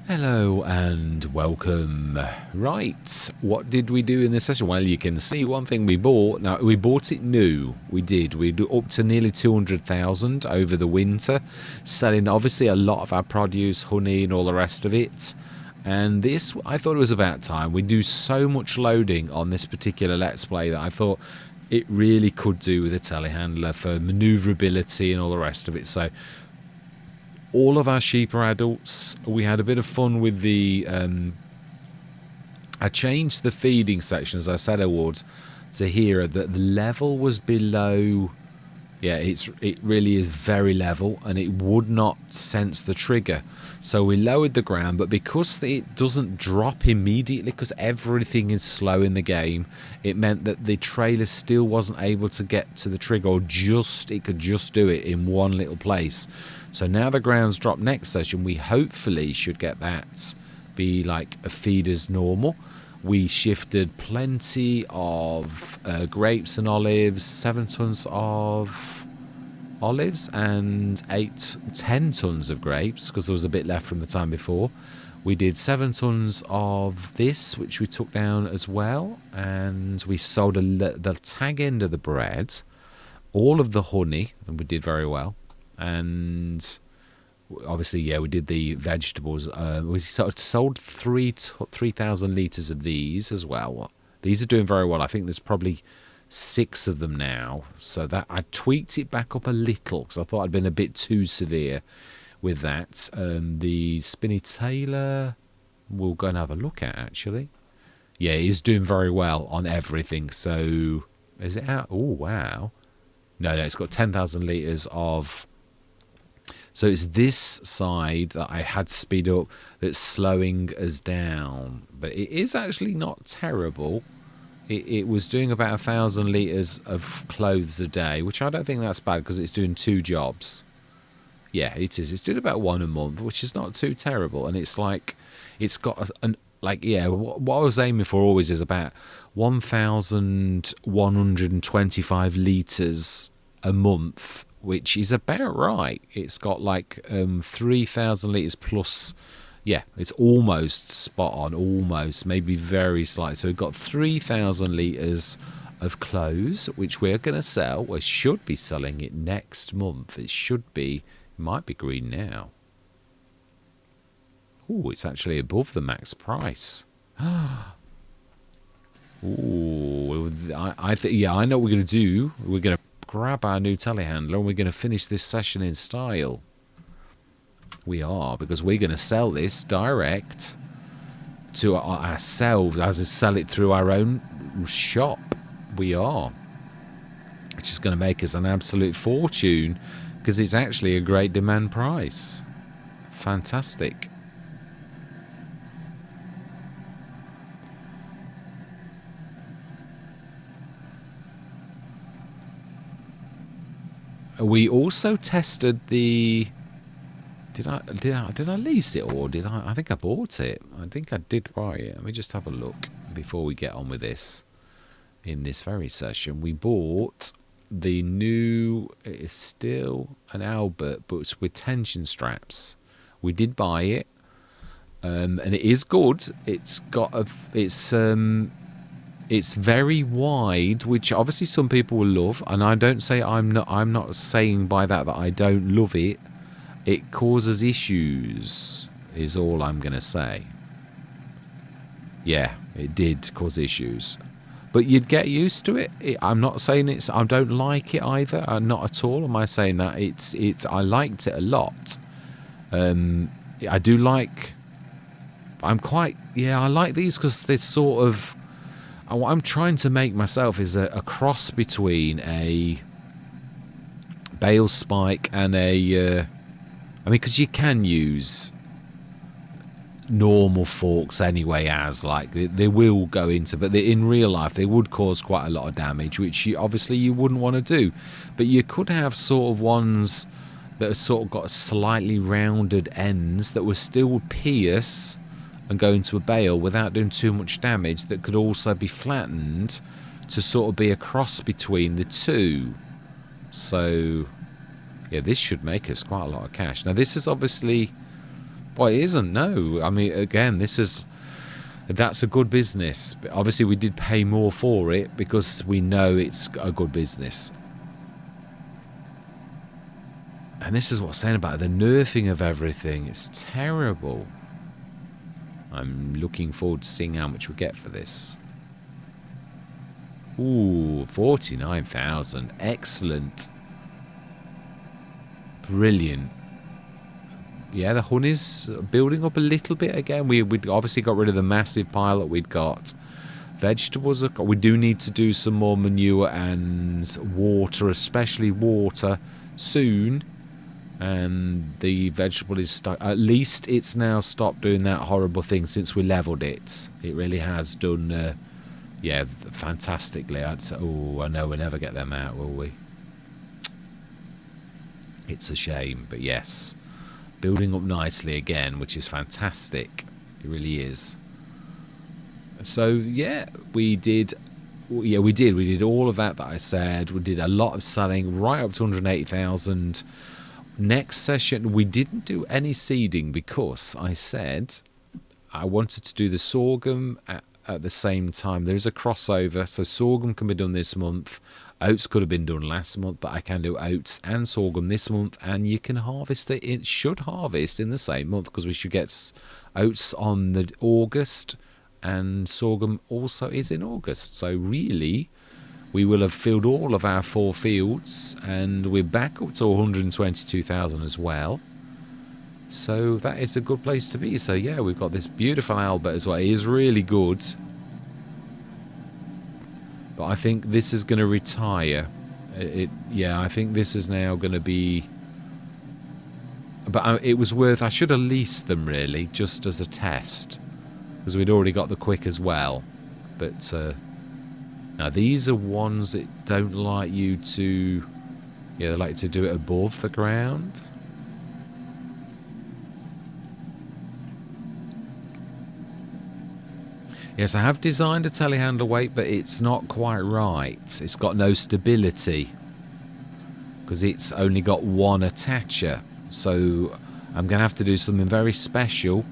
Hello and welcome. Right, what did we do in this session? Well, you can see one thing we bought. Now, we bought it new. We did. We do up to nearly 200,000 over the winter, selling obviously a lot of our produce, honey and all the rest of it. And this, I thought it was about time. We do so much loading on this particular Let's Play that I thought it really could do with a telehandler for manoeuvrability and all the rest of it. So all of our sheep are adults. We had a bit of fun with the I changed the feeding section, as I said I would, to here that the level was below. Yeah, it really is very level, and it would not sense the trigger. So we lowered the ground, but because it doesn't drop immediately, because everything is slow in the game, it meant that the trailer still wasn't able to get to the trigger, or it could just do it in one little place. So now the ground's dropped next session, we hopefully should get that be like a feed as normal. We shifted plenty of grapes and olives, 7 tons of olives and 10 tons of grapes, because there was a bit left from the time before. We did 7 tons of this, which we took down as well, and we sold the tag end of the bread, all of the honey, and we did very well. And obviously, yeah, we did the vegetables. We sold 3,000 litres of these as well. These are doing very well. I think there's probably 6 of them now. So that I tweaked it back up a little because I thought I'd been a bit too severe with that. The Spinny Tailor, we'll go and have a look at, actually. Yeah, it is doing very well on everything. So is it out? Oh, wow. No, it's got 10,000 litres of... So it's this side that I had to speed up that's slowing us down. But it is actually not terrible. It was doing about 1,000 litres of clothes a day, which I don't think that's bad because it's doing 2 jobs. Yeah, it is. It's doing about 1 a month, which is not too terrible. And it's like, it's got what I was aiming for always is about 1,125 litres a month, which is about right. It's got like 3,000 litres plus. Yeah, it's almost spot on, almost, maybe very slight. So we've got 3,000 litres of clothes, which we're going to sell. We should be selling it next month. It might be green now. Oh, it's actually above the max price. Ooh, I think, yeah, I know what we're going to do. We're going to grab our new telehandler and we're going to finish this session in style. We are, because we're going to sell this direct to ourselves, as in sell it through our own shop. We are, which is going to make us an absolute fortune because it's actually a great demand price. Fantastic. We also tested the... Did I lease it, or did I think I bought it? I think I did buy it. Let me just have a look before we get on with this. In this very session, we bought the new... It's still an Albert, but it's with tension straps. We did buy it, and it is good. It's got it's very wide, which obviously some people will love, and I don't say I'm not saying by that I don't love it. It causes issues, is all I'm going to say. Yeah, it did cause issues. But you'd get used to it. I'm not saying I don't like it either. Not at all am I saying that. I liked it a lot. I do like... I like these because they're sort of... What I'm trying to make myself is a cross between a bale spike and a... I mean, because you can use normal forks anyway, they will go into, but in real life they would cause quite a lot of damage, which obviously you wouldn't want to do. But you could have sort of ones that have sort of got slightly rounded ends that would still pierce and go into a bale without doing too much damage, that could also be flattened to sort of be a cross between the two. So... yeah, this should make us quite a lot of cash. Now, this is obviously Well, it isn't. No, I mean, again, that's a good business. But obviously, we did pay more for it because we know it's a good business. And this is what I'm saying about the nerfing of everything. It's terrible. I'm looking forward to seeing how much we get for this. Ooh, 49,000. Excellent. Brilliant. Yeah, the honey's building up a little bit again. We'd obviously got rid of the massive pile that we'd got. Vegetables, we do need to do some more manure and water, especially water, soon. And the vegetable is stuck. At least it's now stopped doing that horrible thing since we leveled it. It really has done, yeah, fantastically. I know we'll never get them out, will we? It's a shame, but yes. Building up nicely again, which is fantastic. It really is. So, yeah, we did all of that I said. We did a lot of selling, right up to 180,000. Next session, we didn't do any seeding because I said I wanted to do the sorghum at the same time. There's a crossover, so sorghum can be done this month. Oats could have been done last month, but I can do oats and sorghum this month, and you can harvest it. It should harvest in the same month because we should get oats on the August, and sorghum also is in August. So really, we will have filled all of our 4 fields, and we're back up to 122,000 as well. So that is a good place to be. So yeah, we've got this beautiful Albert as well. It is really good. But I think this is going to retire. Yeah, I think this is now going to be... But it was worth... I should have leased them, really, just as a test. Because we'd already got the quick as well. But... now, these are ones that don't like you to... Yeah, they like to do it above the ground. Yes, I have designed a telehandler weight, but it's not quite right. It's got no stability. Because it's only got one attacher. So I'm going to have to do something very special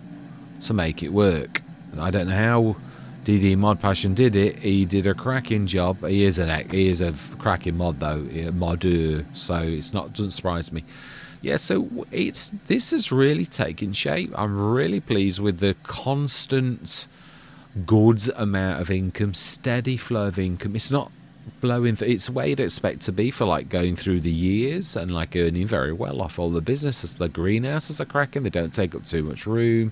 to make it work. I don't know how... DD Mod Passion did it. He did a cracking job. He is a cracking mod though, modder. So it's not, doesn't surprise me. Yeah, so this has really taken shape. I'm really pleased with the constant good amount of income, steady flow of income. It's not blowing. It's where you'd expect to be for like going through the years and like earning very well off all the businesses. The greenhouses are cracking. They don't take up too much room.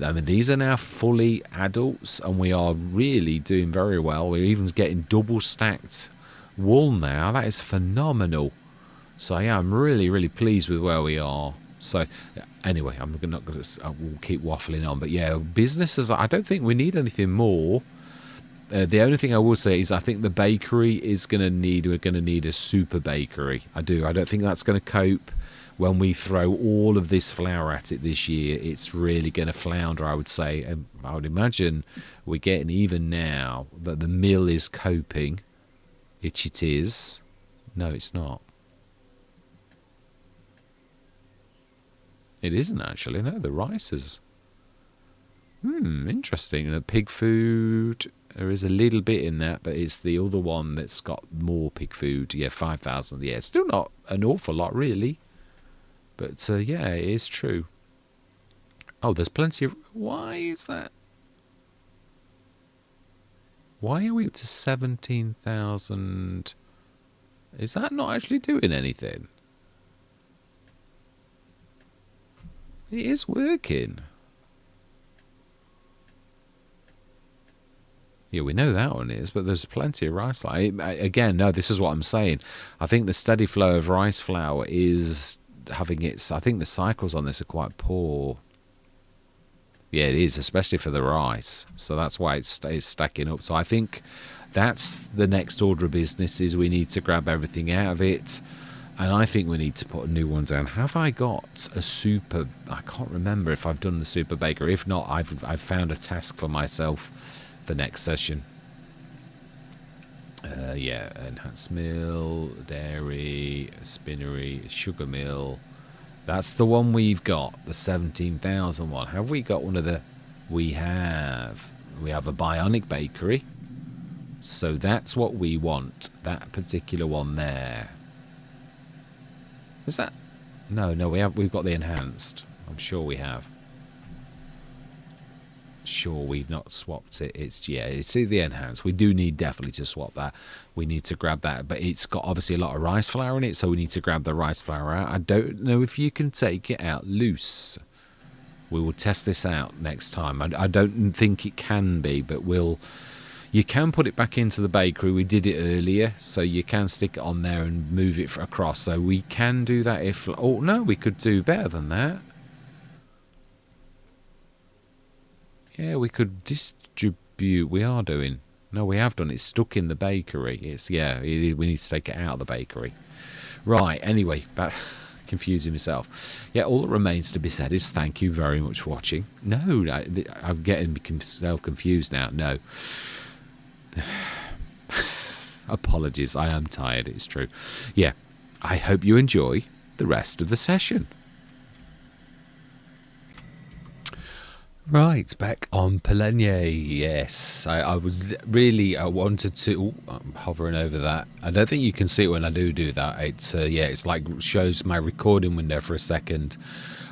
I mean, these are now fully adults, and we are really doing very well. We're even getting double stacked wool now. That is phenomenal. So yeah, I'm really, really pleased with where we are. So anyway, I will keep waffling on. But yeah, businesses, I don't think we need anything more. The only thing I will say is I think the bakery is we're going to need a super bakery. I don't think that's going to cope. When we throw all of this flour at it this year, it's really going to flounder, I would say. And I would imagine we're getting even now that the mill is coping. It is. No, it's not. It isn't actually. No, the rice is... interesting. The pig food, there is a little bit in that, but it's the other one that's got more pig food. Yeah, 5,000. Yeah, still not an awful lot, really. But, yeah, it is true. Oh, there's plenty of... Why is that? Why are we up to 17,000? Is that not actually doing anything? It is working. Yeah, we know that one is, but there's plenty of rice flour. Again, no, this is what I'm saying. I think the steady flow of rice flour is... having its... I think the cycles on this are quite poor. Yeah, it is, especially for the rice. So that's why it's stacking up. So I think that's the next order of business, is we need to grab everything out of it. And I think we need to put a new one down. Have I got a super... I can't remember if I've done the super baker. If not, I've found a task for myself for next session. Yeah, enhanced mill, dairy, spinnery, sugar mill, That's the one we've got, the 17,000 one. Have we got one of the... We have. We have a bionic bakery. So that's what we want. That particular one there. Is that... No, we've got the enhanced. I'm sure we have. Sure, we've not swapped it. It's the enhanced. We do need definitely to swap that. We need to grab that, but it's got obviously a lot of rice flour in it, so we need to grab the rice flour out. I don't know if you can take it out loose. We will test this out next time. I don't think it can be, but you can put it back into the bakery. We did it earlier, so you can stick it on there and move it across. So we can do that if... Oh, no, we could do better than that. Yeah, we could distribute. We are doing. No, we have done. It's stuck in the bakery. We need to take it out of the bakery. Right, anyway, back confusing myself. Yeah, all that remains to be said is thank you very much for watching. No, I'm getting myself confused now. No. Apologies, I am tired, it's true. Yeah, I hope you enjoy the rest of the session. Right, back on Pallegney. Yes, I wanted to... Ooh, I'm hovering over that. I don't think you can see it when I do that. It's like shows my recording window for a second.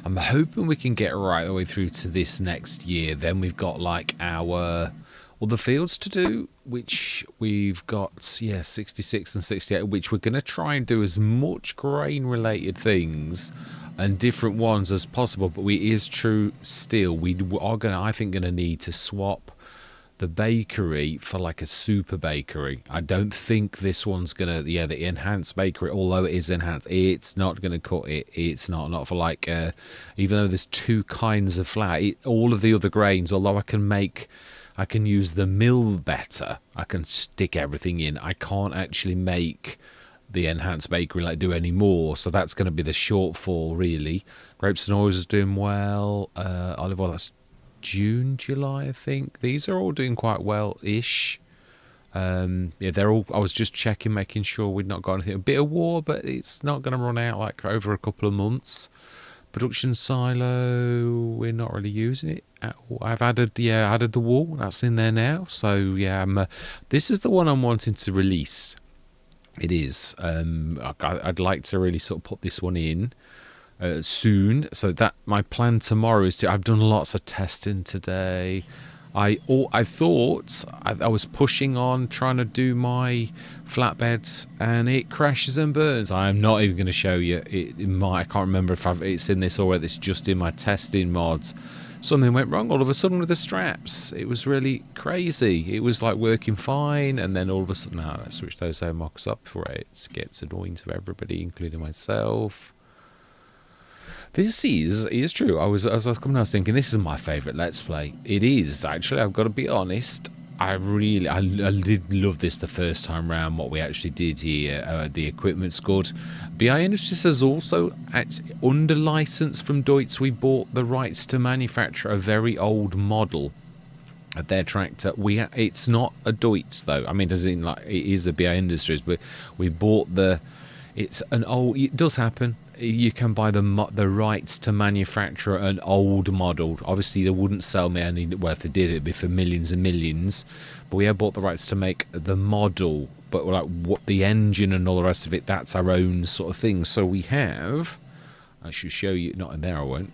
I'm hoping we can get right the way through to this next year. Then we've got like all the fields to do, which we've got 66 and 68, which we're going to try and do as much grain related things and different ones as possible. But it is true still, we are I think going to need to swap the bakery for like a super bakery. I don't think this one's going to, the enhanced bakery, although it is enhanced, it's not going to cut it. It's not for like, even though there's two kinds of flour, all of the other grains, although I can use the mill better. I can stick everything in. I can't actually make the enhanced bakery like do any more. So that's going to be the shortfall, really. Grapes and oils is doing well. Olive oil, that's June, July, I think. These are all doing quite well-ish. They're all... I was just checking, making sure we'd not got anything. A bit of war, but it's not going to run out like over a couple of months. Production silo, we're not really using it at all. I've added the wall, that's in there now. So this is the one I'm wanting to release. It is. I'd like to really sort of put this one in soon. So that my plan tomorrow is to... I've done lots of testing today. I thought I was pushing on trying to do my flatbeds and it crashes and burns. I'm not even going to show you. I can't remember if it's in this or whether it's just in my testing mods. Something went wrong all of a sudden with the straps. It was really crazy. It was like working fine, and then all of a sudden... Now let's switch those mocks up before it gets annoying to everybody, including myself. This is true. As I was coming, I was thinking, this is my favourite Let's Play. It is, actually, I've got to be honest. I did love this the first time round, what we actually did here. The equipment's good. BI Industries has also, under licence from Deutz, we bought the rights to manufacture a very old model of their tractor. It's not a Deutz, though. I mean, it is a BI Industries, but we bought it's an old... It does happen. You can buy the rights to manufacture an old model. Obviously, they wouldn't sell me any... Well, if they did, it'd be for millions and millions. But we have bought the rights to make the model. But like what the engine and all the rest of it, that's our own sort of thing. So we have... I should show you... Not in there, I won't.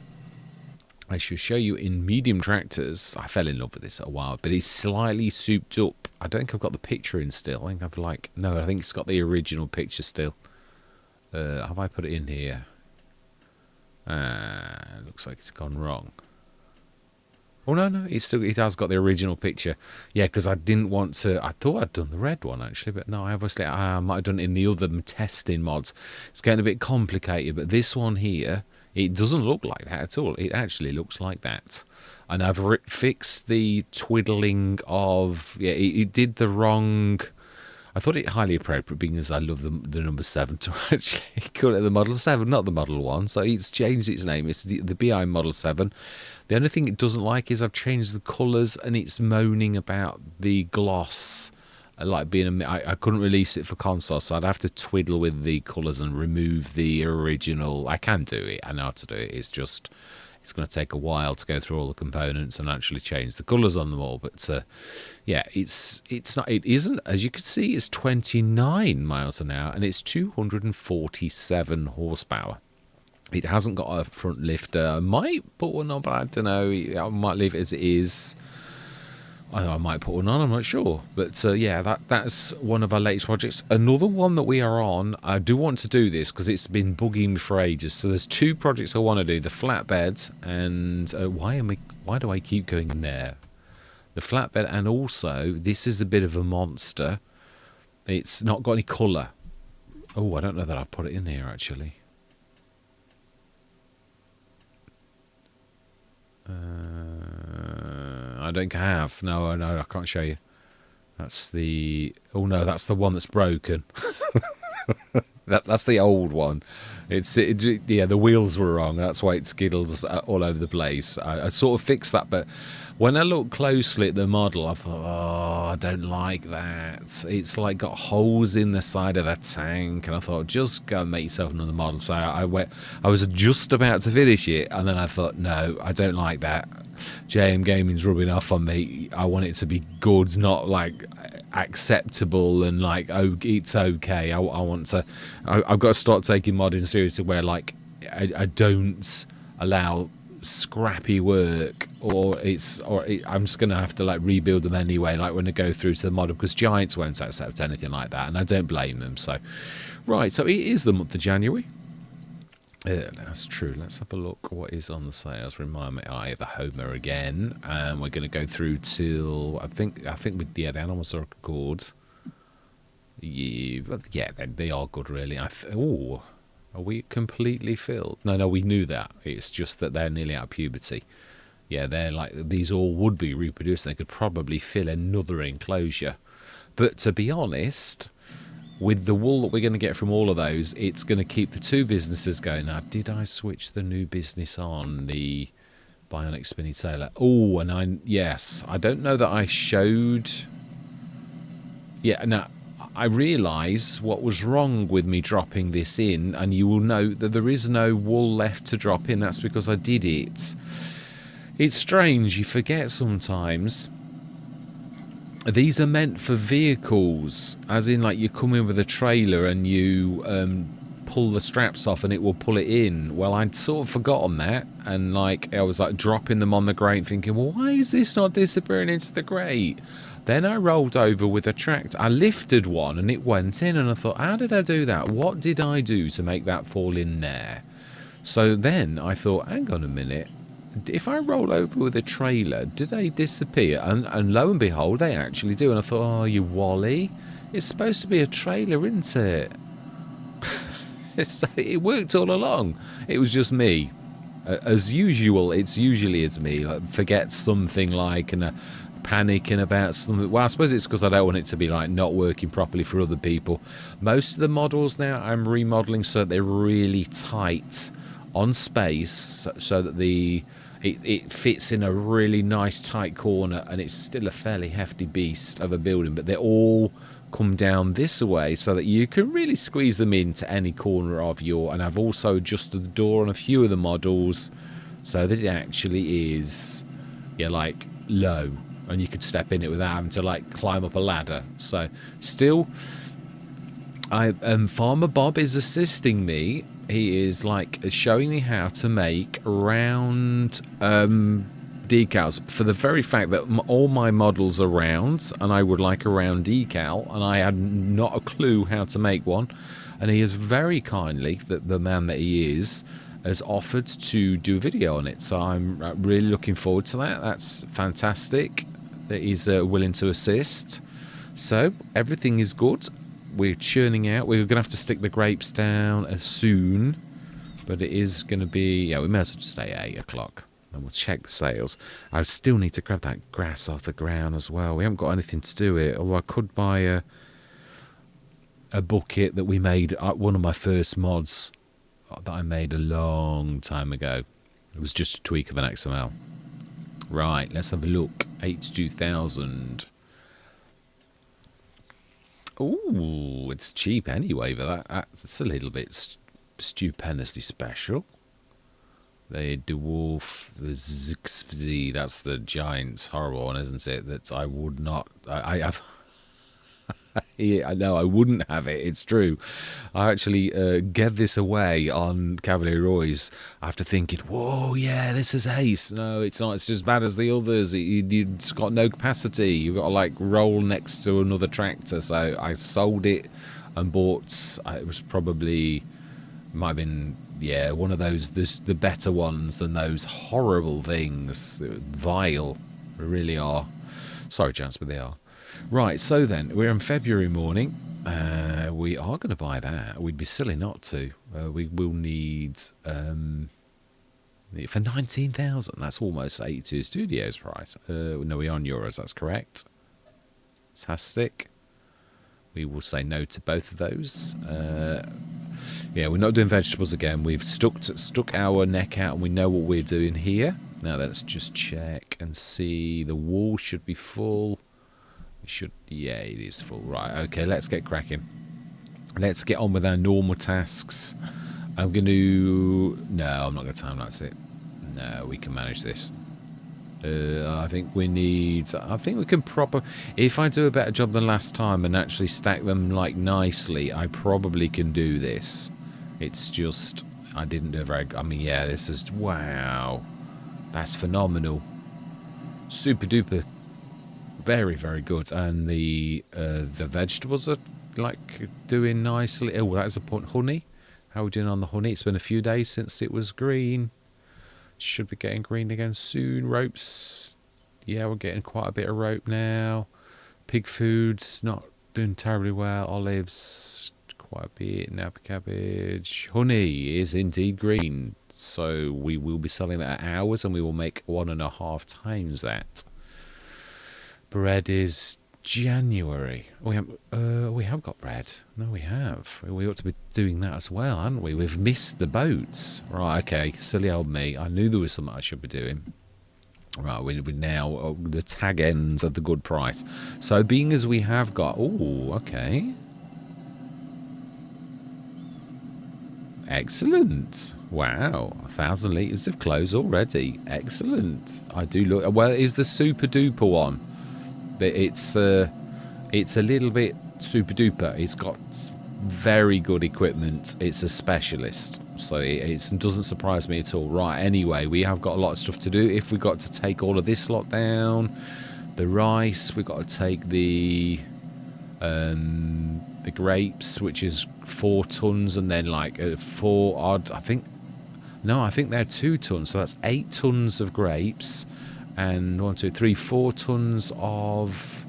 I should show you in medium tractors. I fell in love with this a while, but it's slightly souped up. I don't think I've got the picture in still. I think I've like... No, I think it's got the original picture still. Have I put it in here? Looks like it's gone wrong. Oh no, it has got the original picture. Yeah, because I didn't want to... I thought I'd done the red one actually, but no, I might have done it in the other testing mods. It's getting a bit complicated, but this one here, it doesn't look like that at all. It actually looks like that. And I've fixed the twiddling of... Yeah, it did the wrong... I thought it highly appropriate because I love the number 7 to actually call it the Model 7, not the Model 1. So it's changed its name. It's the BI Model 7. The only thing it doesn't like is I've changed the colours and it's moaning about the gloss like being I couldn't release it for console, so I'd have to twiddle with the colours and remove the original. I can do it, I know how to do it, it's just it's going to take a while to go through all the components and actually change the colours on them all. But yeah, it's not, it isn't, as you can see, it's 29 miles an hour and it's 247 horsepower. It hasn't got a front lifter. I might put one on, but I don't know. I might leave it as it is. I might put one on, I'm not sure. But yeah, that's one of our latest projects. Another one that we are on, I do want to do this because it's been bugging me for ages. So there's two projects I want to do. The flatbed and... why do I keep going in there? The flatbed, and also, this is a bit of a monster. It's not got any colour. Oh, I don't know that I've put it in here, actually. I don't have. No, I can't show you. That's the... Oh, no, that's the one that's broken. That's the old one. Yeah, the wheels were wrong. That's why it skiddles all over the place. I sort of fixed that, but when I looked closely at the model, I thought, oh, I don't like that. It's like got holes in the side of the tank, and I thought, just go and make yourself another model. So I was just about to finish it, and then I thought, no, I don't like that. JM Gaming's rubbing off on me. I want it to be good, not like acceptable and like, oh, it's okay. I've got to start taking modding seriously, where like I don't allow scrappy work, I'm just gonna have to like rebuild them anyway, like when I go through to the model, because Giants won't accept anything like that, and I don't blame them. So right, so it is the month of January. That's true. Let's have a look what is on the sales. Remind me, the Homer again, and we're going to go through till I think the animals are good. Yeah, they are good, really. Oh, are we completely filled? No, we knew that. It's just that they're nearly out of puberty. Yeah, they're like, these all would be reproduced. They could probably fill another enclosure. But to be honest, with the wool that we're going to get from all of those, it's going to keep the two businesses going. Now, did I switch the new business on, the Bionic Spinny Tailor? Oh, and yes, I don't know that I showed... Yeah, now, I realise what was wrong with me dropping this in, and you will note that there is no wool left to drop in. That's because I did it. It's strange, you forget sometimes. These are meant for vehicles, as in like you come in with a trailer and you pull the straps off and it will pull it in. Well, I'd sort of forgotten that, and like I was like dropping them on the grate thinking, well, why is this not disappearing into the grate? Then I rolled over with a tractor. I lifted one and it went in, and I thought, how did I do that? What did I do to make that fall in there? So then I thought, hang on a minute. If I roll over with a trailer, do they disappear? And lo and behold, they actually do. And I thought, oh, you Wally, it's supposed to be a trailer, isn't it? It worked all along. It was just me. As usual, it's usually as me. Like, forget something like, and panicking about something. Well, I suppose it's because I don't want it to be like not working properly for other people. Most of the models now I'm remodeling so they're really tight on space, so that it fits in a really nice tight corner, and it's still a fairly hefty beast of a building, but they all come down this way so that you can really squeeze them into any corner of your... And I've also adjusted the door on a few of the models so that it actually is, yeah, like low, and you could step in it without having to like climb up a ladder. So still, Farmer Bob is assisting me. He is like showing me how to make round decals, for the very fact that all my models are round and I would like a round decal, and I had not a clue how to make one. And he has very kindly, the man that he is, has offered to do a video on it. So I'm really looking forward to that. That's fantastic that he's willing to assist. So everything is good. We're churning out. We're going to have to stick the grapes down soon, but it is going to be... Yeah, we may as well just stay at 8 o'clock, and we'll check the sales. I still need to grab that grass off the ground as well. We haven't got anything to do it, although I could buy a bucket that we made, one of my first mods that I made a long time ago. It was just a tweak of an XML. Right, let's have a look. H2000. Ooh, it's cheap anyway, but that's a little bit stupendously special. The dwarf, the Zixfzi, that's the giant's horrible one, isn't it? That I would not. I have. Yeah, no, I wouldn't have it. It's true. I actually gave this away on Cavalier Roy's after thinking, whoa, yeah, this is ace. No, it's not. It's just as bad as the others. It's got no capacity. You've got to like roll next to another tractor. So I sold it and bought. It was probably might have been one of those the better ones than those horrible things. Vile, they really are. Sorry, Chance, but they are. Right, so then, we're in February morning. We are going to buy that. We'd be silly not to. We will need, for 19,000, that's almost 82 Studios price. No, we are in euros, that's correct. Fantastic. We will say no to both of those. Yeah, we're not doing vegetables again. We've stuck our neck out and we know what we're doing here. Now let's just check and see. The wall should be full. Yeah, it is full. Right, okay, let's get cracking. Let's get on with our normal tasks. I'm going to... No, I'm not going to time-lapse it. No, we can manage this. I think we need... I think we can proper... If I do a better job than last time and actually stack them, like, nicely, I probably can do this. It's just... I didn't do a very... I mean, yeah, this is... Wow. That's phenomenal. Super duper. Very, very good. And the vegetables are like doing nicely. Oh, that's a point. Honey. How are we doing on the honey? It's been a few days since it was green. Should be getting green again soon. Ropes. Yeah, we're getting quite a bit of rope now. Pig foods not doing terribly well. Olives quite a bit. Napa cabbage. Honey is indeed green. So we will be selling that at hours and we will make 1.5 times that. Bread is January. We have got bread. No, we have. We ought to be doing that as well, hadn't we? We've missed the boats. Right, okay. Silly old me. I knew there was something I should be doing. Right, we now the tag ends at the good price. So being as we have got... Oh, okay. Excellent. Wow, 1,000 litres of clothes already. Excellent. I do look... Well, is the super duper one. It's a little bit super duper. It's got very good equipment. It's a specialist, so it doesn't surprise me at all. Right, anyway, we have got a lot of stuff to do. If we got to take all of this lot down, the rice, we've got to take the grapes, which is 4 tons, and then like 4 odd. I think they're 2 tons, so that's 8 tons of grapes. And 1, 2, 3, 4 tons of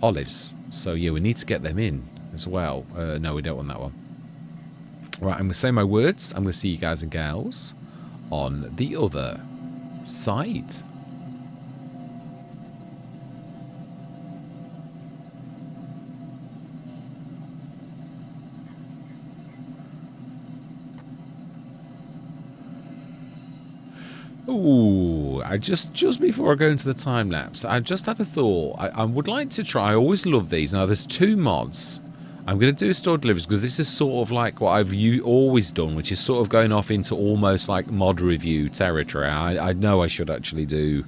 olives. So yeah, we need to get them in as well. No, we don't want that one. Right, I'm going to say my words. I'm going to see you guys and gals on the other side. Ooh, I just before I go into the time lapse, I just had a thought. I would like to try. I always love these. Now, there's 2 mods. I'm going to do store deliveries because this is sort of like what I've always done, which is sort of going off into almost like mod review territory. I know I should actually do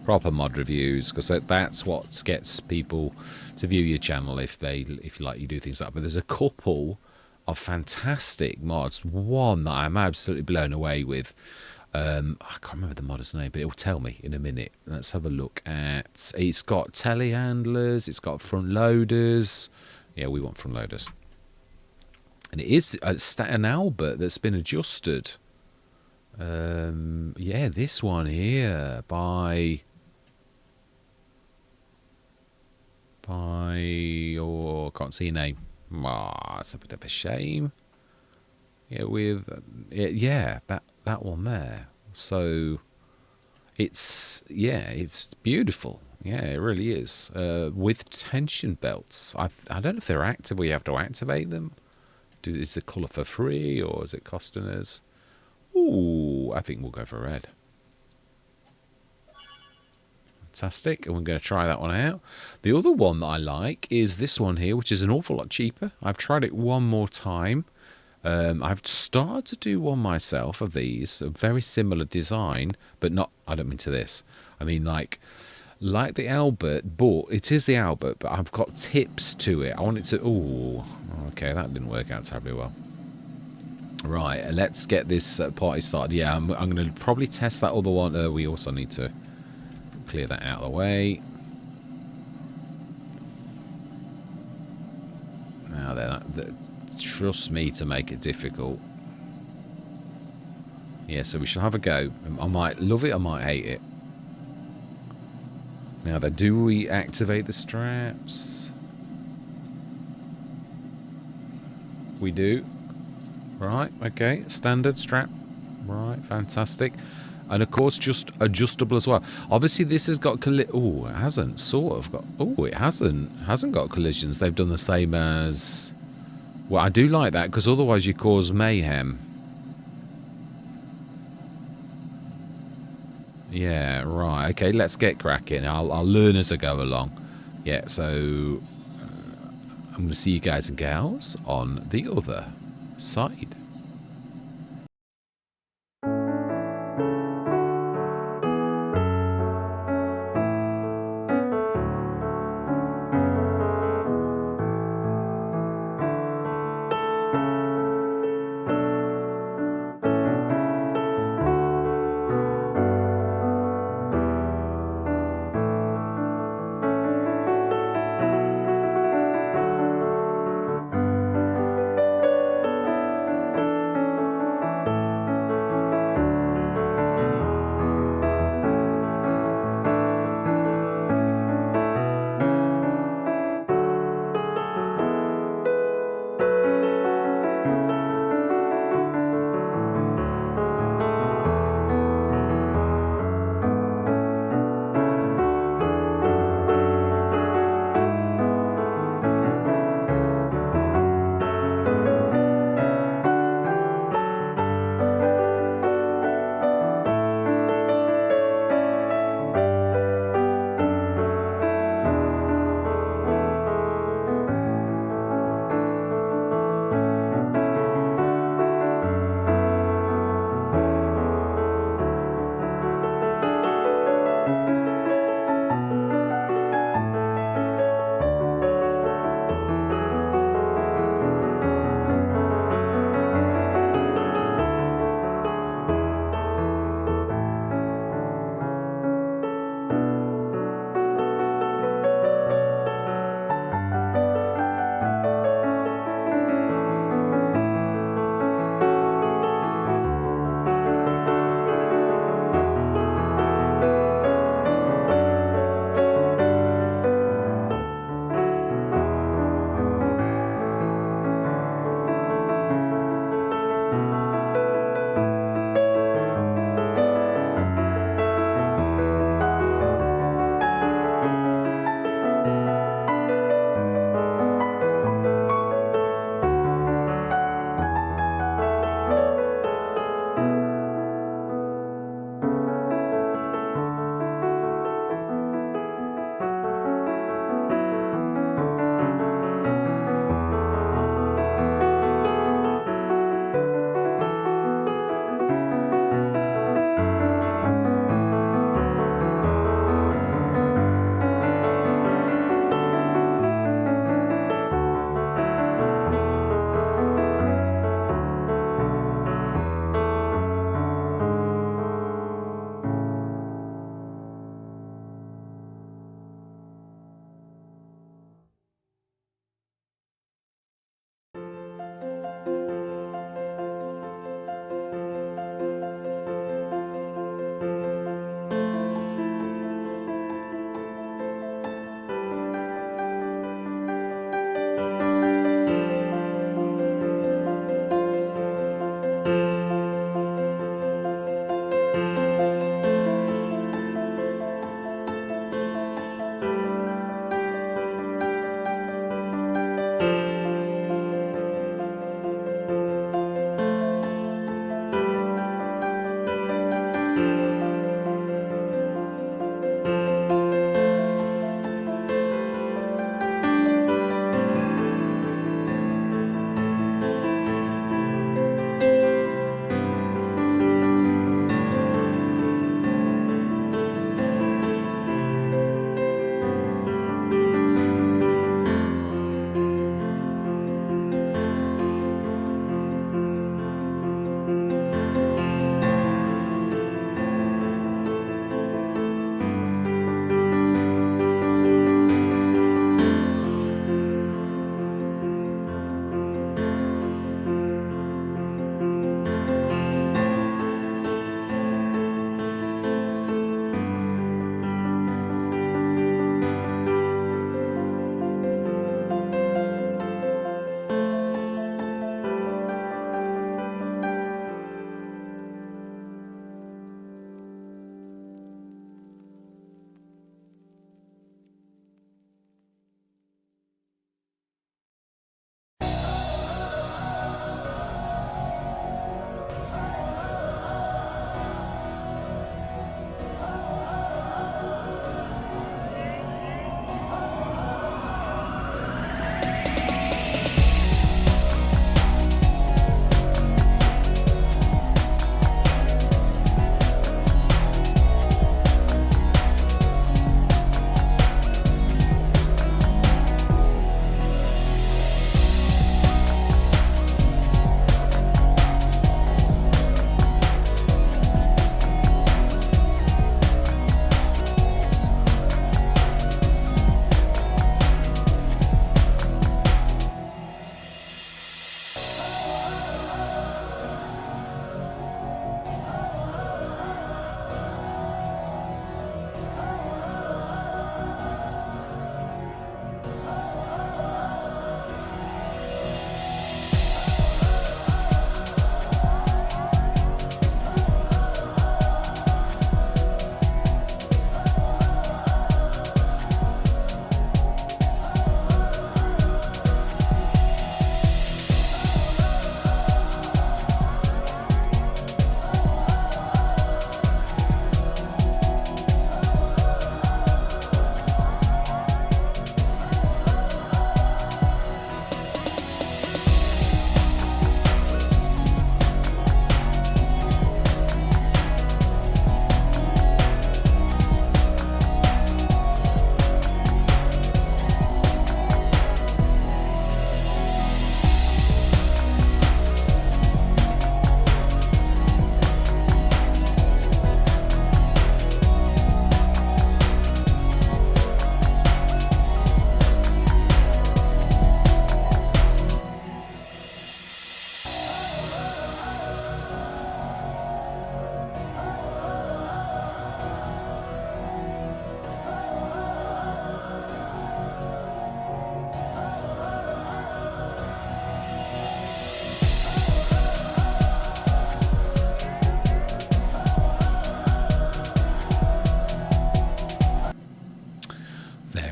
proper mod reviews because that's what gets people to view your channel if you like you do things like that. But there's a couple of fantastic mods. One that I'm absolutely blown away with. I can't remember the modder's name, but it will tell me in a minute. Let's have a look at... It's got telehandlers, it's got front loaders. Yeah, we want front loaders. And it is a Staten Albert that's been adjusted. Yeah, this one here by... Oh, I can't see your name. It's a bit of a shame. Yeah, that one there. So it's beautiful. Yeah, it really is. With tension belts. I don't know if they're active or you have to activate them. Is the colour for free or is it costing us? Ooh, I think we'll go for red. Fantastic. And we're going to try that one out. The other one that I like is this one here, which is an awful lot cheaper. I've tried it one more time. I've started to do one myself of these, a very similar design, but not, I don't mean to this. I mean like the Albert, but it is the Albert, but I've got tips to it. I want it to, oh, okay, that didn't work out terribly well. Right, let's get this party started. Yeah, I'm going to probably test that other one. We also need to clear that out of the way. Now then, trust me to make it difficult. Yeah, so we shall have a go. I might love it, I might hate it. Now then, do we activate the straps? We do. Right, okay, standard strap. Right, fantastic. And of course, just adjustable as well. Obviously, this has got oh, it hasn't sort of got. Oh, it hasn't got collisions. They've done the same as. Well, I do like that because otherwise you cause mayhem. Yeah, right. Okay, let's get cracking. I'll learn as I go along. Yeah, so I'm going to see you guys and gals on the other side.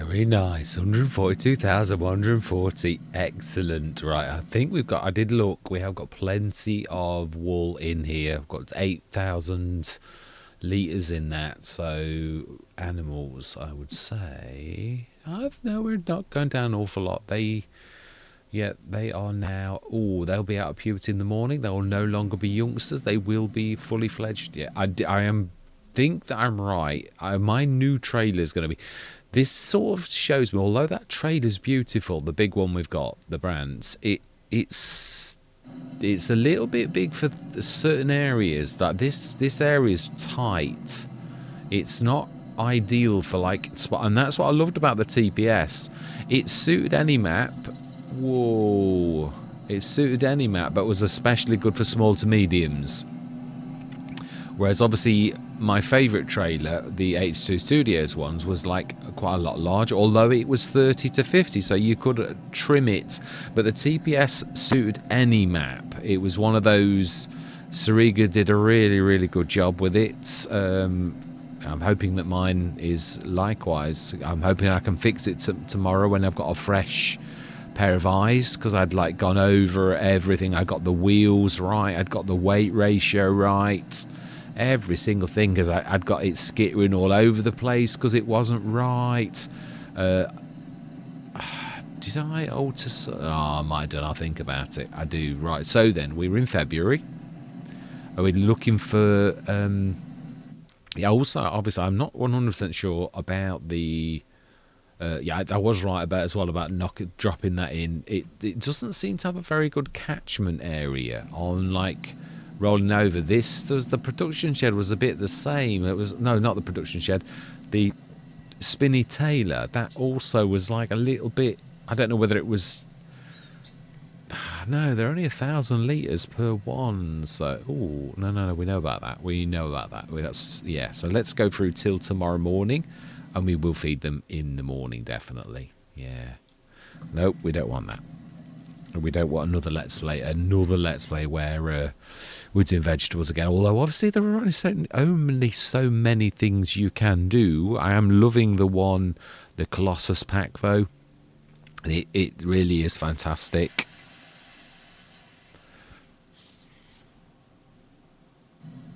Very nice. 142,140. Excellent. Right, I think I did look, we have got plenty of wool in here. We've got 8,000 litres in that. So, animals, I would say. No, we're not going down an awful lot. They are now, they'll be out of puberty in the morning. They will no longer be youngsters. They will be fully fledged. Yeah, think that I'm right. My new trailer is going to be, this sort of shows me, although that trailer's beautiful, the big one we've got, the brands, it's a little bit big for certain areas. That this area is tight. It's not ideal for and that's what I loved about the TPS. It suited any map. Whoa! It suited any map, but was especially good for small to mediums. Whereas obviously my favourite trailer, the H2 Studios ones, was quite a lot larger, although it was 30 to 50, so you could trim it. But the TPS suited any map. It was one of those. Sariga did a really, really good job with it. I'm hoping that mine is likewise. I'm hoping I can fix it tomorrow when I've got a fresh pair of eyes, because I'd gone over everything. I got the wheels right, I'd got the weight ratio right, every single thing, because I'd got it skittering all over the place because it wasn't right. Did I alter? I might have done. I'll think about it. I do. Right, so then we were in February. Are we looking for also obviously I'm not 100% sure about the I was right about as well about dropping that in. It doesn't seem to have a very good catchment area on rolling over. The production shed was a bit the same. It was not the production shed, the Spinny Taylor. That also was a little bit. I don't know whether it was. No, they're only 1,000 litres per one. So, no, we know about that. So let's go through till tomorrow morning, and we will feed them in the morning, definitely. Yeah. Nope, we don't want that. We don't want another Let's Play where we're doing vegetables again. Although, obviously, there are only so many things you can do. I am loving the Colossus pack, though. It really is fantastic.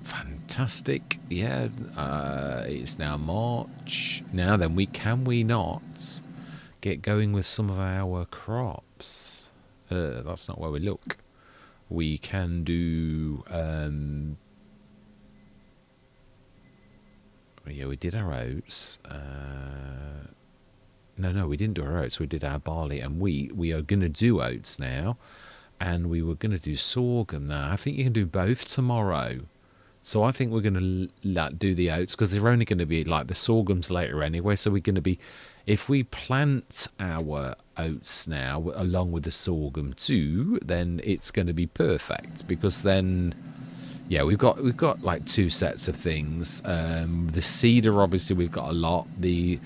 Fantastic. Yeah, it's now March. Now then, can we not get going with some of our crops? That's not where we look. We can do. Yeah, we did our oats. No, we didn't do our oats. We did our barley and wheat. We are going to do oats now, and we were going to do sorghum now. I think you can do both tomorrow. So I think we're going to do the oats, because they're only going to be the sorghums later anyway. So we're going to be, if we plant our oats now along with the sorghum too, then it's going to be perfect, because then, yeah, we've got two sets of things. The cedar, obviously, we've got a lot. The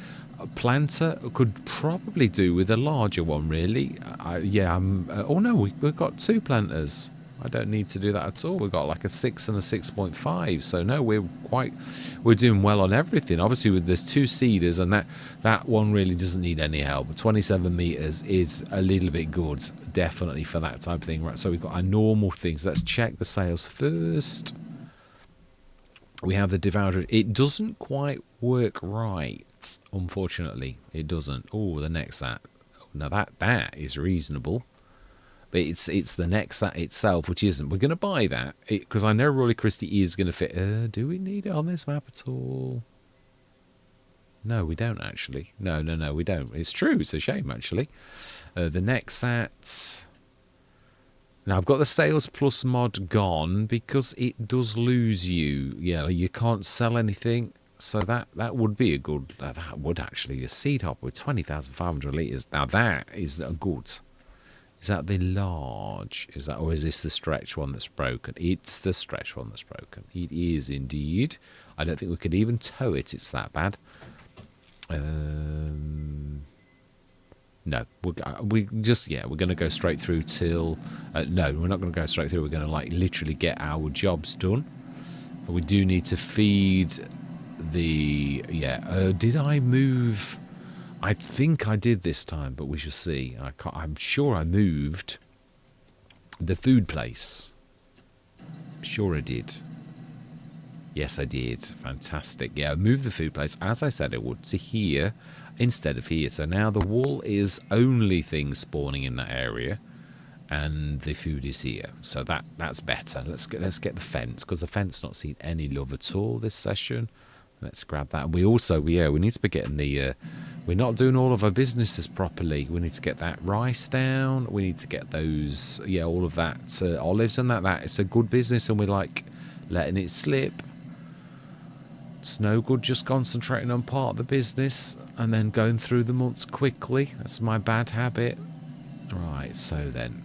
planter could probably do with a larger one, really. We've got two planters. I don't need to do that at all. We've got a 6 and a 6.5. So no, we're doing well on everything. Obviously, there's two cedars, and that one really doesn't need any help. 27 meters is a little bit good, definitely, for that type of thing. Right. So we've got our normal things. Let's check the sales first. We have the devourer. It doesn't quite work right, unfortunately. It doesn't. Oh, the Nexat. Now that is reasonable. But it's the Nexat itself, which isn't. We're going to buy that, because I know Rory Christie is going to fit. Do we need it on this map at all? No, we don't, actually. No, we don't. It's true. It's a shame, actually. The Nexat. Now, I've got the Sales Plus mod gone, because it does lose you. Yeah, you can't sell anything. So that would be a good. That would actually be a seed hop with 20,500 litres. Now, that is a good. Is that the large? Or is this the stretch one that's broken? It's the stretch one that's broken. It is indeed. I don't think we could even tow it. It's that bad. No, we're going to go straight through till. No, we're not going to go straight through. We're going to literally get our jobs done. We do need to feed the. Yeah. Did I move? I think I did this time, but we shall see. I'm sure I moved the food place. Sure I did. Yes, I did. Fantastic. Yeah, I moved the food place, as I said I would, to here instead of here. So now the wall is only things spawning in that area, and the food is here. So that's better. Let's get the fence, because the fence not seen any love at all this session. Let's grab that. And we also, we need to be getting the... we're not doing all of our businesses properly. We need to get that rice down. We need to get those, all of that olives and that. It's a good business, and we're like letting it slip. It's no good just concentrating on part of the business and then going through the months quickly. That's my bad habit. Right, so then.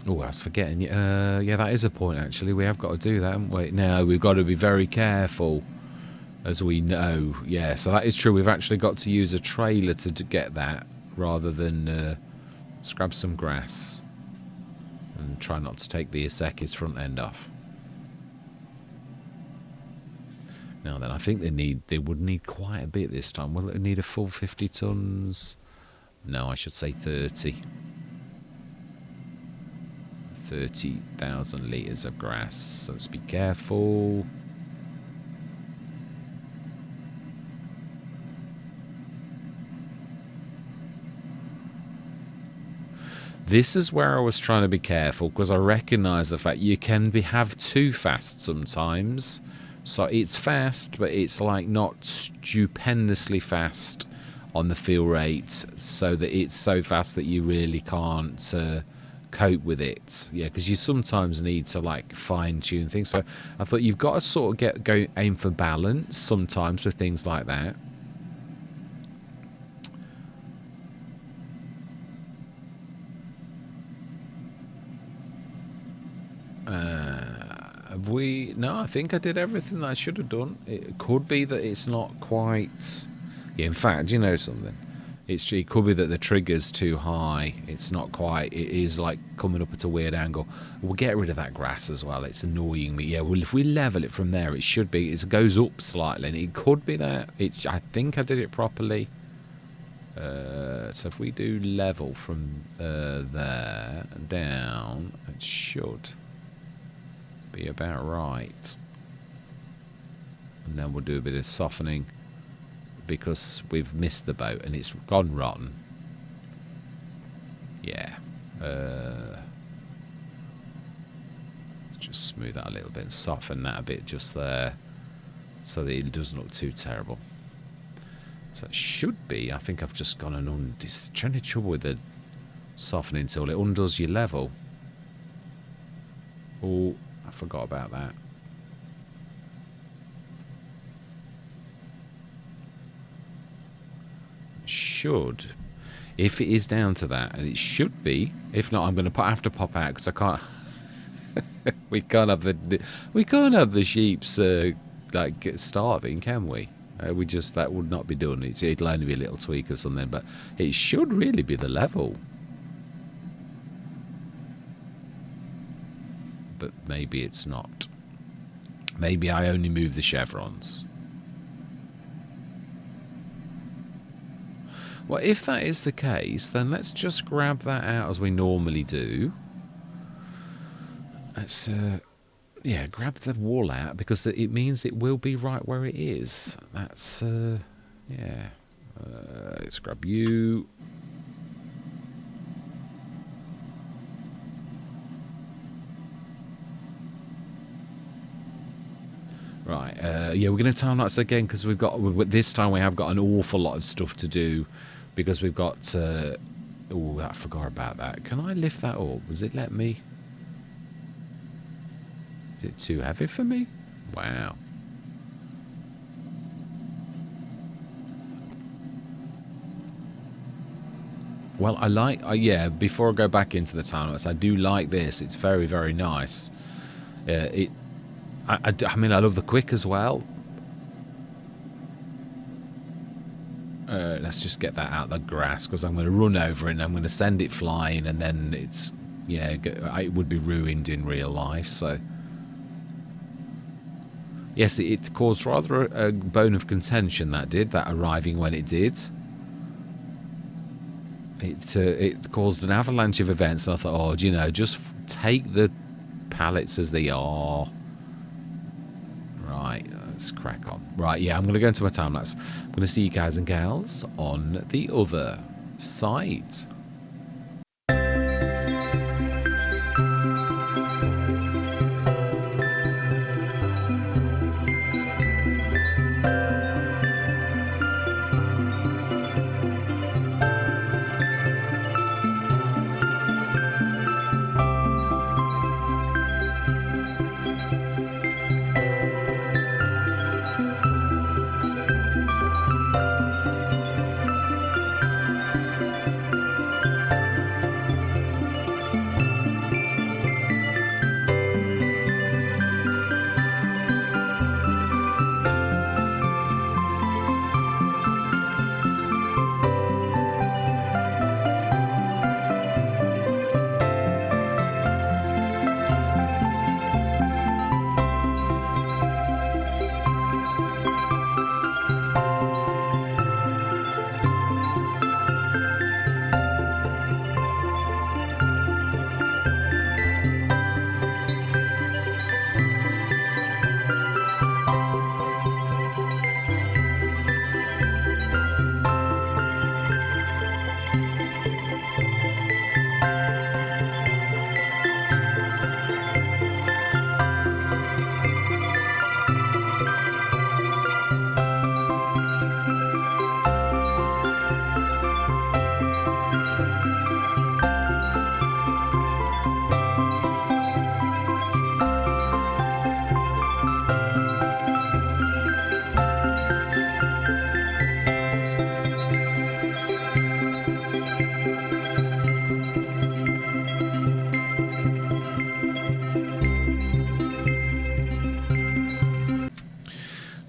Oh, I was forgetting. Yeah, that is a point, actually. We have got to do that, haven't we? Now, we've got to be very careful, as we know. Yeah, so that is true. We've actually got to use a trailer to get that, rather than let's grab some grass and try not to take the Iseki's front end off. Now then, I think they would need quite a bit this time. Will it need a full 50 tons? No, I should say 30. 30,000 litres of grass. So let's be careful. This is where I was trying to be careful, because I recognise the fact you can have too fast sometimes. So it's fast, but it's like not stupendously fast on the fill rate, so that it's so fast that you really can't cope with it. Yeah, because you sometimes need to like fine tune things. So I thought you've got to sort of aim for balance sometimes with things like that. No, I think I did everything that I should have done. It could be that it's not quite... Yeah, in fact, you know something? It could be that the trigger's too high. It's not quite... It is like coming up at a weird angle. We'll get rid of that grass as well. It's annoying me. Yeah, well, if we level it from there, it should be... It goes up slightly, and it could be that. I think I did it properly. So if we do level from there down, it should... be about right. And then we'll do a bit of softening, because we've missed the boat and it's gone rotten. Yeah. Let's just smooth that a little bit and soften that a bit just there, so that it doesn't look too terrible. So it should be, I think I've just gone and trying to trouble with the softening tool. It undoes your level. Oh, I forgot about that. Should, if it is down to that, and it should be. If not, I'm going to have to pop out, because I can't. we can't have the sheep's like starving, can we? That would not be done. It'll only be a little tweak or something, but it should really be the level. But maybe it's not. Maybe I only move the chevrons. Well, if that is the case, then let's just grab that out as we normally do. Let's, grab the wall out, because it means it will be right where it is. That's, yeah. Let's grab you. Right, yeah, we're going to time lapse again, because this time we have got an awful lot of stuff to do, because we've got, oh, I forgot about that. Can I lift that up? Does it let me? Is it too heavy for me? Wow. Well, yeah, before I go back into the time lapse, I do like this. It's very, very nice. I mean, I love the quick as well. Let's just get that out of the grass, because I'm going to run over it and I'm going to send it flying, and then it's, yeah, it would be ruined in real life. So Yes, it caused rather a bone of contention, that did, that arriving when it did. It caused an avalanche of events, and I thought, oh, do you know, just take the pallets as they are. Right, let's crack on. Right, yeah, I'm going to go into my time lapse. I'm going to see you guys and gals on the other side.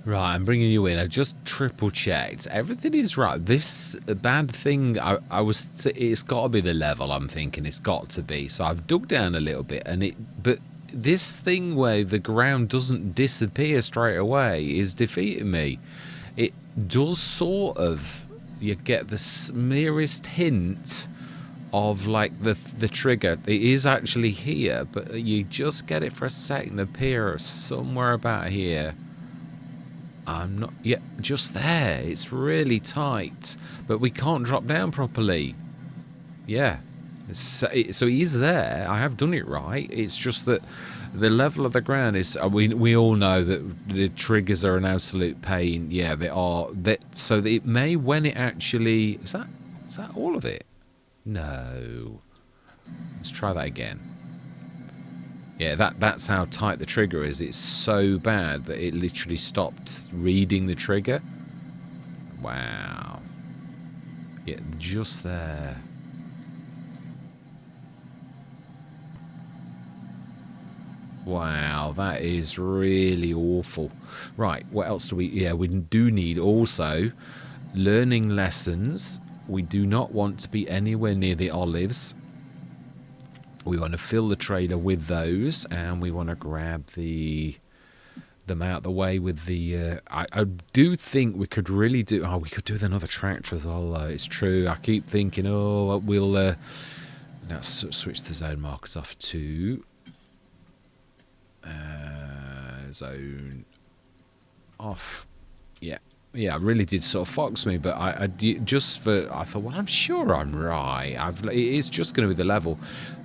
Right, I'm bringing you in. I just triple checked. Everything is right. This bad thing, it's got to be the level. I'm thinking it's got to be. So I've dug down a little bit, but this thing where the ground doesn't disappear straight away is defeating me. It does sort of. You get the merest hint of like the trigger. It is actually here, but you just get it for a second appear somewhere about here. I'm not yet just there. It's really tight, but we can't drop down properly. Yeah, so he's there. I have done it right. It's just that the level of the ground is. We all know that the triggers are an absolute pain. Yeah, they are. So it may, when it actually is that all of it? No. Let's try that again. Yeah, that's how tight the trigger is. It's so bad that it literally stopped reading the trigger. Wow. Yeah, just there. Wow, that is really awful. Right, what else do we... Yeah, we do need also learning lessons. We do not want to be anywhere near the olives. We want to fill the trailer with those, and we want to grab them out the way with the... I do think we could really do... Oh, we could do with another tractor as well, though. It's true. I keep thinking, oh, we'll... let's switch the zone markers off to... zone off. Yeah. Yeah, I really did sort of fox me, but I thought, well, I'm sure I'm right. It is just going to be the level.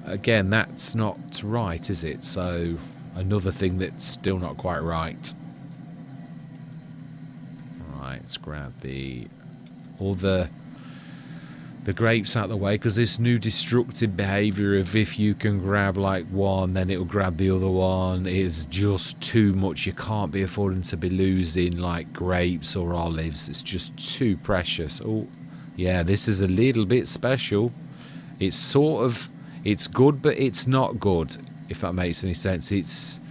Again, that's not right, is it? So another thing that's still not quite right. Right, let's grab all the grapes out of the way, because this new destructive behaviour of if you can grab like one, then it'll grab the other one is just too much. You can't be affording to be losing like grapes or olives. It's just too precious. Oh, yeah, this is a little bit special. It's sort of, it's good, but it's not good, if that makes any sense. It's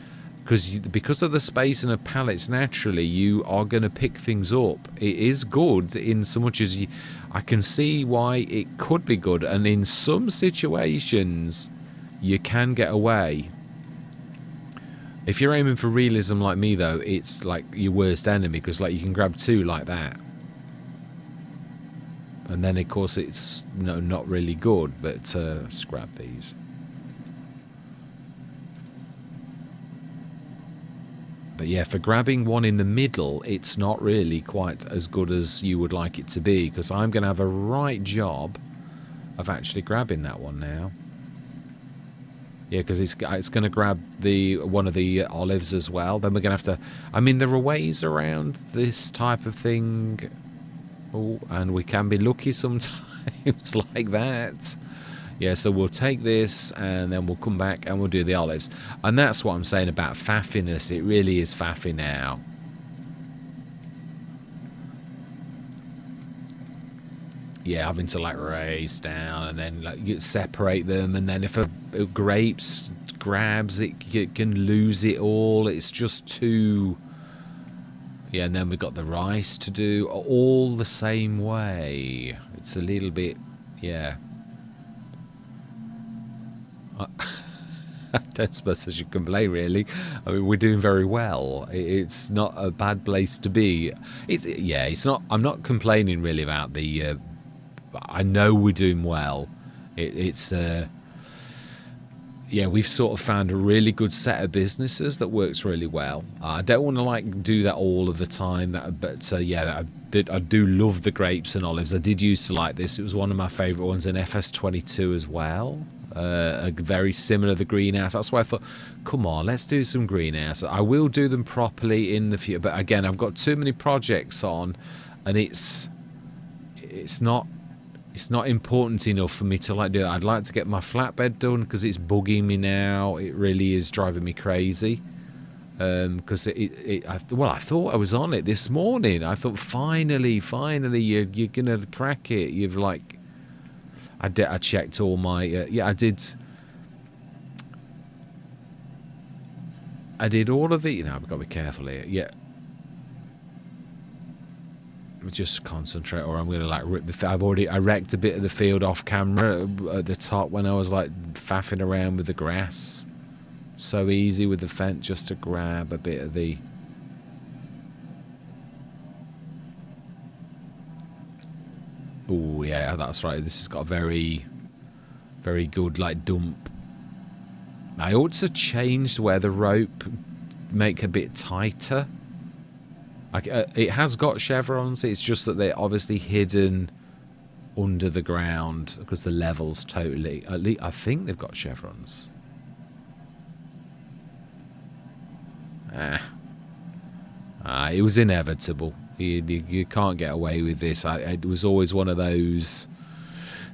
because of the space in a pallets, naturally you are going to pick things up. It is good in so much as I can see why it could be good, and in some situations you can get away. If you're aiming for realism like me, though, it's like your worst enemy, because like you can grab 2 like that. And then, of course, it's not really good, but let's grab these. But yeah, for grabbing one in the middle, it's not really quite as good as you would like it to be, because I'm going to have a right job of actually grabbing that one now. Yeah, because it's going to grab one of the olives as well. Then we're going to have to... I mean, there are ways around this type of thing. Oh, and we can be lucky sometimes like that. Yeah, so we'll take this and then we'll come back and we'll do the olives. And that's what I'm saying about faffiness. It really is faffy now. Yeah, having to like race down and then like separate them, and then if a grapes grabs it, you can lose it all. It's just too... Yeah, and then we've got the rice to do, all the same way. It's a little bit... Yeah. I don't suppose I should complain, really. I mean, we're doing very well. It's not a bad place to be. It's not... I'm not complaining, really, about the... I know we're doing well. Yeah, we've sort of found a really good set of businesses that works really well. I don't want to like do that all of the time, but yeah, I do love the grapes and olives. I did used to like this. It was one of my favourite ones in FS25 as well. Very similar to the greenhouse. That's why I thought, come on, let's do some greenhouse. I will do them properly in the future, but again, I've got too many projects on, and it's not important enough for me to like do that. I'd like to get my flatbed done because it's bugging me now. It really is driving me crazy. Because I thought I was on it this morning. I thought finally you're gonna crack it. You've like, I checked all my I did all of the. I've got to be careful here. Yeah. Just concentrate, or I'm gonna like rip the... I wrecked a bit of the field off camera at the top when I was like faffing around with the grass. So easy with the fence just to grab a bit of the... Oh yeah, that's right. This has got a very, very good like dump. I ought to change where the rope make a bit tighter. It has got chevrons, it's just that they're obviously hidden under the ground because the level's totally... At least I think they've got chevrons. It was inevitable. You can't get away with this. It was always one of those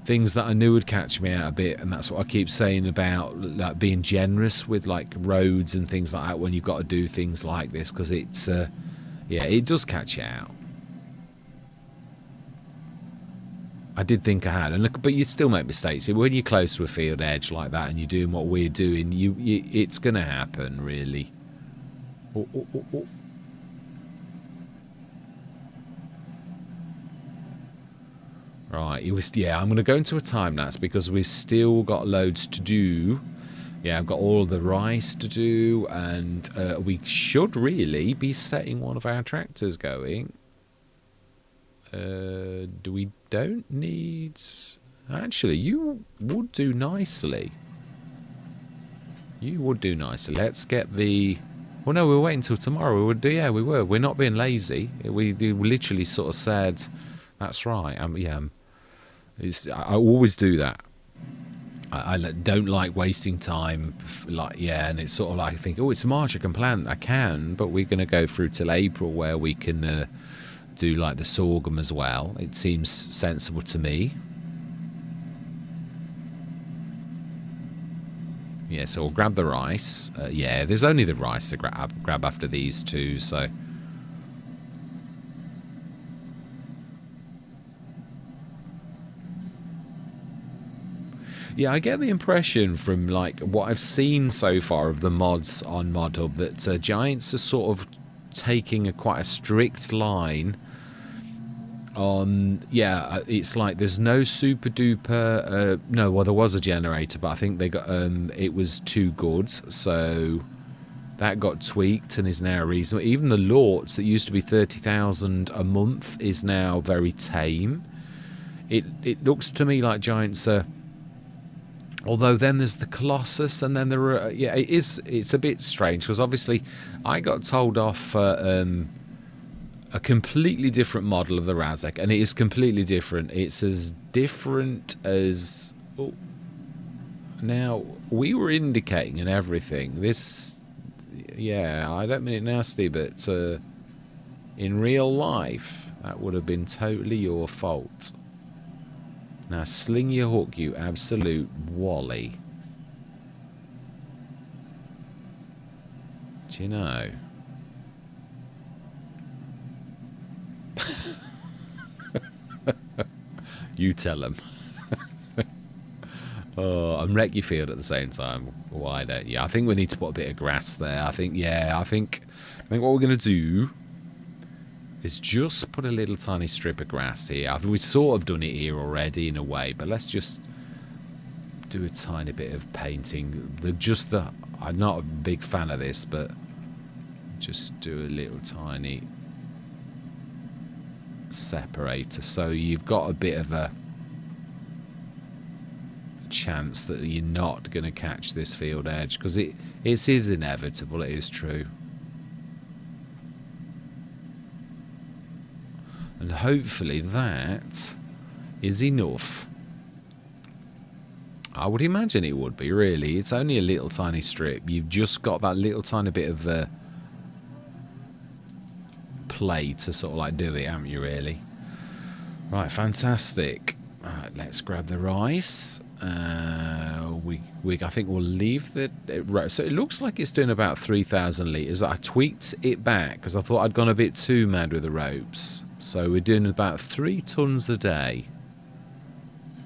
things that I knew would catch me out a bit, and that's what I keep saying about like being generous with like roads and things like that when you've got to do things like this, because it's... yeah, it does catch you out. I did think I had, and look, but you still make mistakes. When you're close to a field edge like that, and you're doing what we're doing, it's going to happen, really. Oh. Right, I'm going to go into a time lapse because we've still got loads to do. Yeah, I've got all the rice to do, and we should really be setting one of our tractors going. We don't need... Actually, you would do nicely. You would do nicely. Let's get the... Well, no, we were waiting until tomorrow. We would do. Yeah, we were. We're not being lazy. We literally sort of said, "That's right." I always do that. I don't like wasting time, and it's sort of like I think, oh, it's March, I can plan. I can, but we're going to go through till April where we can do like the sorghum as well. It seems sensible to me. Yeah, so we'll grab the rice. Yeah, there's only the rice to grab after these two, so... Yeah, I get the impression from like what I've seen so far of the mods on ModHub that Giants are sort of taking quite a strict line on... Yeah, it's like there's no super duper... no, well, there was a generator, but I think they got it was too good, so That got tweaked and is now reasonable. Even the Lorts that used to be 30,000 a month is now very tame. It looks to me like Giants are... Although then there's the Colossus, and then there are... Yeah, it's a bit strange, because obviously I got told off a completely different model of the Razak, and it is completely different. It's as different as... Oh, now, we were indicating and everything. This... Yeah, I don't mean it nasty, but in real life, that would have been totally your fault. Now, sling your hook, you absolute wally. Do you know? You tell him. Oh, and wreck your field at the same time. Why don't you? I think we need to put a bit of grass there. I think what we're going to do is just put a little tiny strip of grass here. I think we've sort of done it here already in a way, but let's just do a tiny bit of painting. I'm not a big fan of this, but just do a little tiny separator, so you've got a bit of a chance that you're not going to catch this field edge, because it is inevitable. It is true. And hopefully that is enough. I would imagine it would be, really. It's only a little tiny strip. You've just got that little tiny bit of play to sort of like do it, haven't you, really? Right, fantastic. Right, let's grab the rice. I think we'll leave the... So it looks like it's doing about 3,000 litres. I tweaked it back because I thought I'd gone a bit too mad with the ropes. So we're doing about 3 tonnes a day,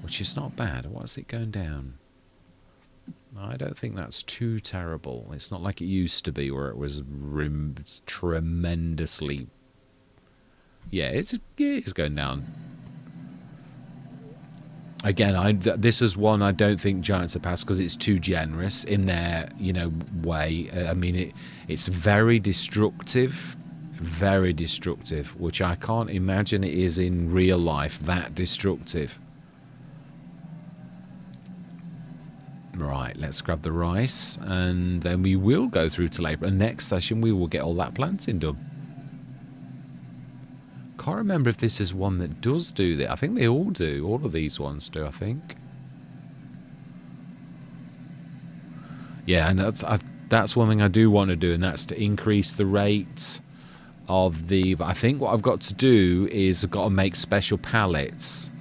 which is not bad. What's it going down? I don't think that's too terrible. It's not like it used to be where it was tremendously... Yeah, it's going down. Again, this is one I don't think Giants are past because it's too generous in their, way. I mean, it's very destructive, which I can't imagine it is in real life, that destructive. Right, let's grab the rice, and then we will go through to labour. And next session, we will get all that planting done. Can't remember if this is one that does do that. I think they all do. All of these ones do, I think. Yeah, and that's one thing I do want to do, and that's to increase the rate of the... But I think what I've got to do is I've got to make special pallets,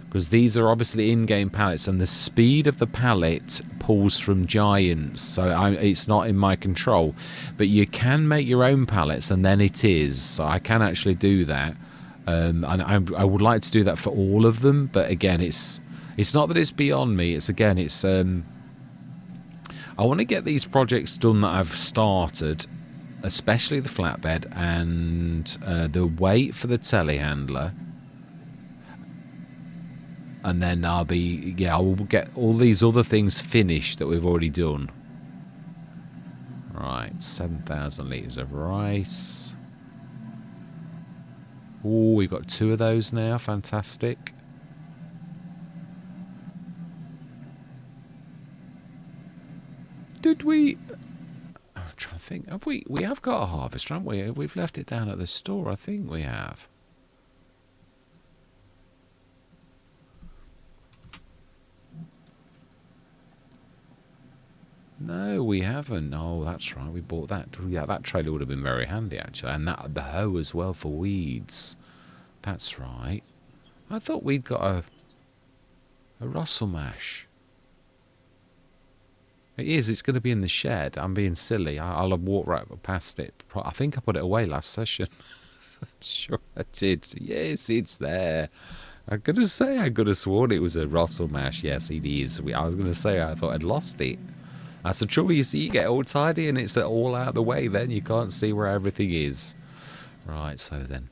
because these are obviously in-game pallets, and the speed of the pallet pulls from Giants, so it's not in my control. But you can make your own pallets, and then it is. So I can actually do that. And I would like to do that for all of them, but again, it's not that it's beyond me. It's I want to get these projects done that I've started, especially the flatbed and the weight for the telehandler, and then I will get all these other things finished that we've already done. Right, 7,000 litres of rice. Oh, we've got 2 of those now. Fantastic. Did we... I'm trying to think. Have we have got a harvester, haven't we? We've left it down at the store. I think we have. No, we haven't. Oh, that's right. We bought that. Yeah, that trailer would have been very handy, actually. And the hoe as well for weeds. That's right. I thought we'd got a Russell mash. It is. It's going to be in the shed. I'm being silly. I'll have walked right past it. I think I put it away last session. I'm sure I did. Yes, it's there. I'm going to say I could have sworn it was a Russell mash. Yes, it is. I was going to say I thought I'd lost it. That's the trouble, you see, you get all tidy and it's all out of the way, then you can't see where everything is. Right, so then.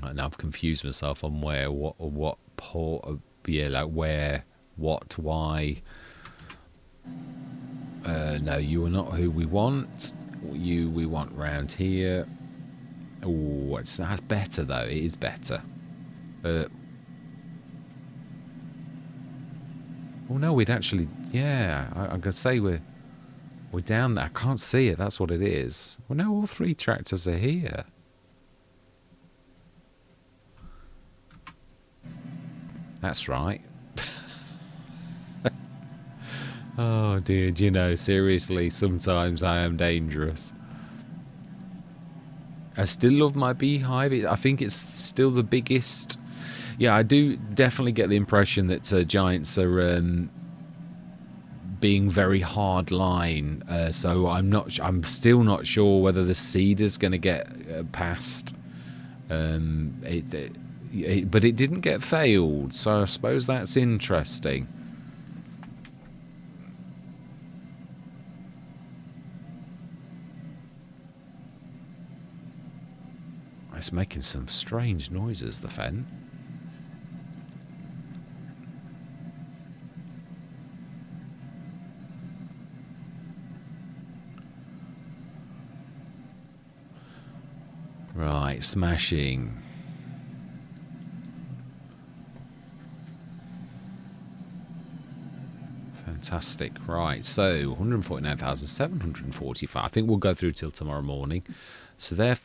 Right, now I've confused myself on where, what port, yeah, like where, what, why. No, you are not who we want. We want round here. Oh, that's better though. It is better. Oh no, we'd actually, yeah. I'm gonna say we're down there. I can't see it. That's what it is. Well, no, all 3 tractors are here. That's right. Oh dear, do you know, seriously, sometimes I am dangerous. I still love my beehive. I think it's still the biggest. Yeah, I do definitely get the impression that giants are being very hard line. So I'm still not sure whether the seeder's going to get past. But it didn't get failed, so I suppose that's interesting. It's making some strange noises, the fen. Right, smashing. Fantastic. Right, so 149,745. I think we'll go through till tomorrow morning. So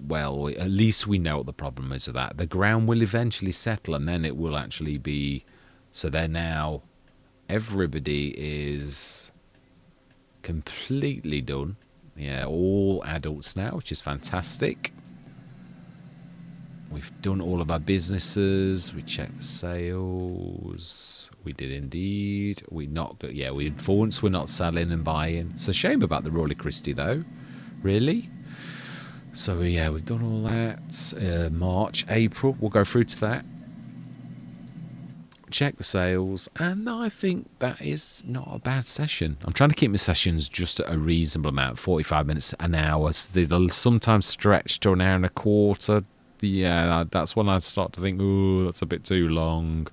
well, at least we know what the problem is with that. The ground will eventually settle, and then it will actually be. So they're now. Everybody is completely done. Yeah, all adults now, which is fantastic. We've done all of our businesses. We checked the sales. We did indeed. We for once we're not selling and buying. It's a shame about the Royal Christie though. Really? So yeah, we've done all that. March, April, we'll go through to that. Check the sales, and I think that is not a bad session. I'm trying to keep my sessions just at a reasonable amount, 45 minutes, an hour. So they'll sometimes stretch to an hour and a quarter. Yeah, that's when I start to think, ooh, that's a bit too long.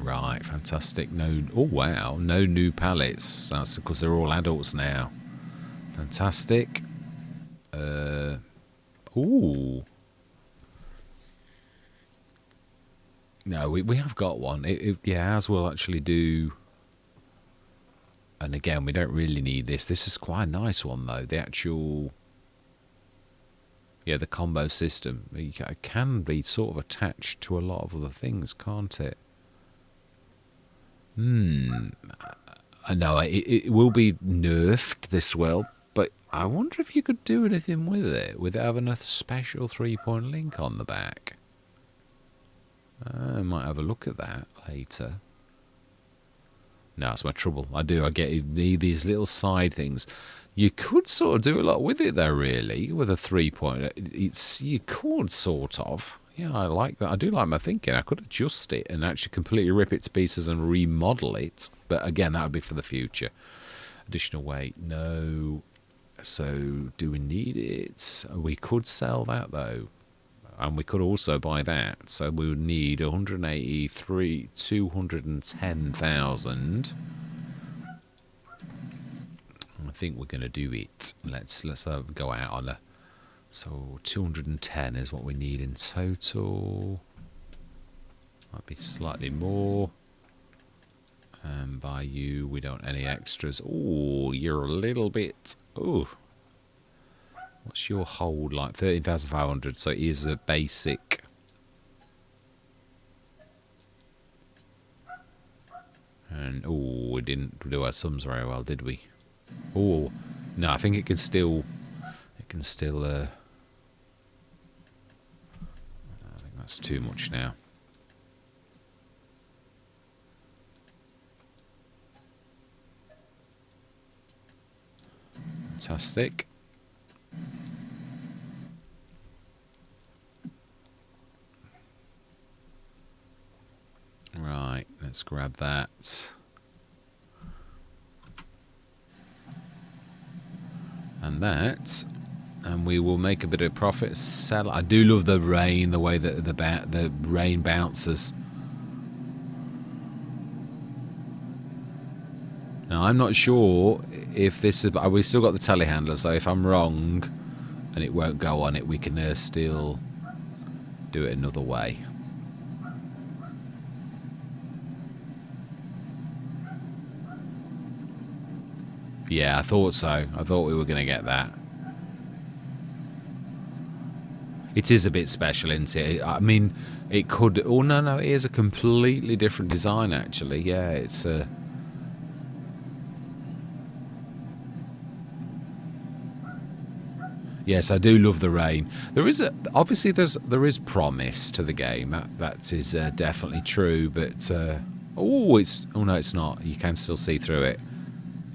Right, fantastic. Oh wow, no new pallets. That's because they're all adults now. Fantastic. Ooh. No, we have got one. Yeah, ours will actually do. And again, we don't really need this. This is quite a nice one, though. The actual. Yeah, the combo system. It can be sort of attached to a lot of other things, can't it? I know it will be nerfed, this will. But I wonder if you could do anything with it without having a special 3-point link on the back. I might have a look at that later. No, that's my trouble. I get these little side things. You could sort of do a lot with it though, really, with a 3-point. You could sort of. Yeah, I like that. I do like my thinking. I could adjust it and actually completely rip it to pieces and remodel it. But again, that would be for the future. Additional weight, no. So, do we need it? We could sell that though. And we could also buy that. So we would need 210,000. I think we're going to do it. Let's go out on a. So 210 is what we need in total. Might be slightly more. And by you, we don't any extras. Oh, you're a little bit. Oh. What's your hold like? 13,500. So it is a basic. And oh, we didn't do our sums very well, did we? Oh, no, I think it can still. I think that's too much now. Fantastic. Right, let's grab that. And that. And we will make a bit of profit. Sell. I do love the rain, the way that the rain bounces. Now, I'm not sure if this is... We've still got the telehandler, so if I'm wrong and it won't go on it, we can still do it another way. Yeah, I thought so. I thought we were going to get that. It is a bit special, isn't it? I mean, it could... Oh, no, it is a completely different design, actually. Yeah, it's a... Yes, I do love the rain. There is obviously there is promise to the game. That is definitely true. But oh no, it's not. You can still see through it.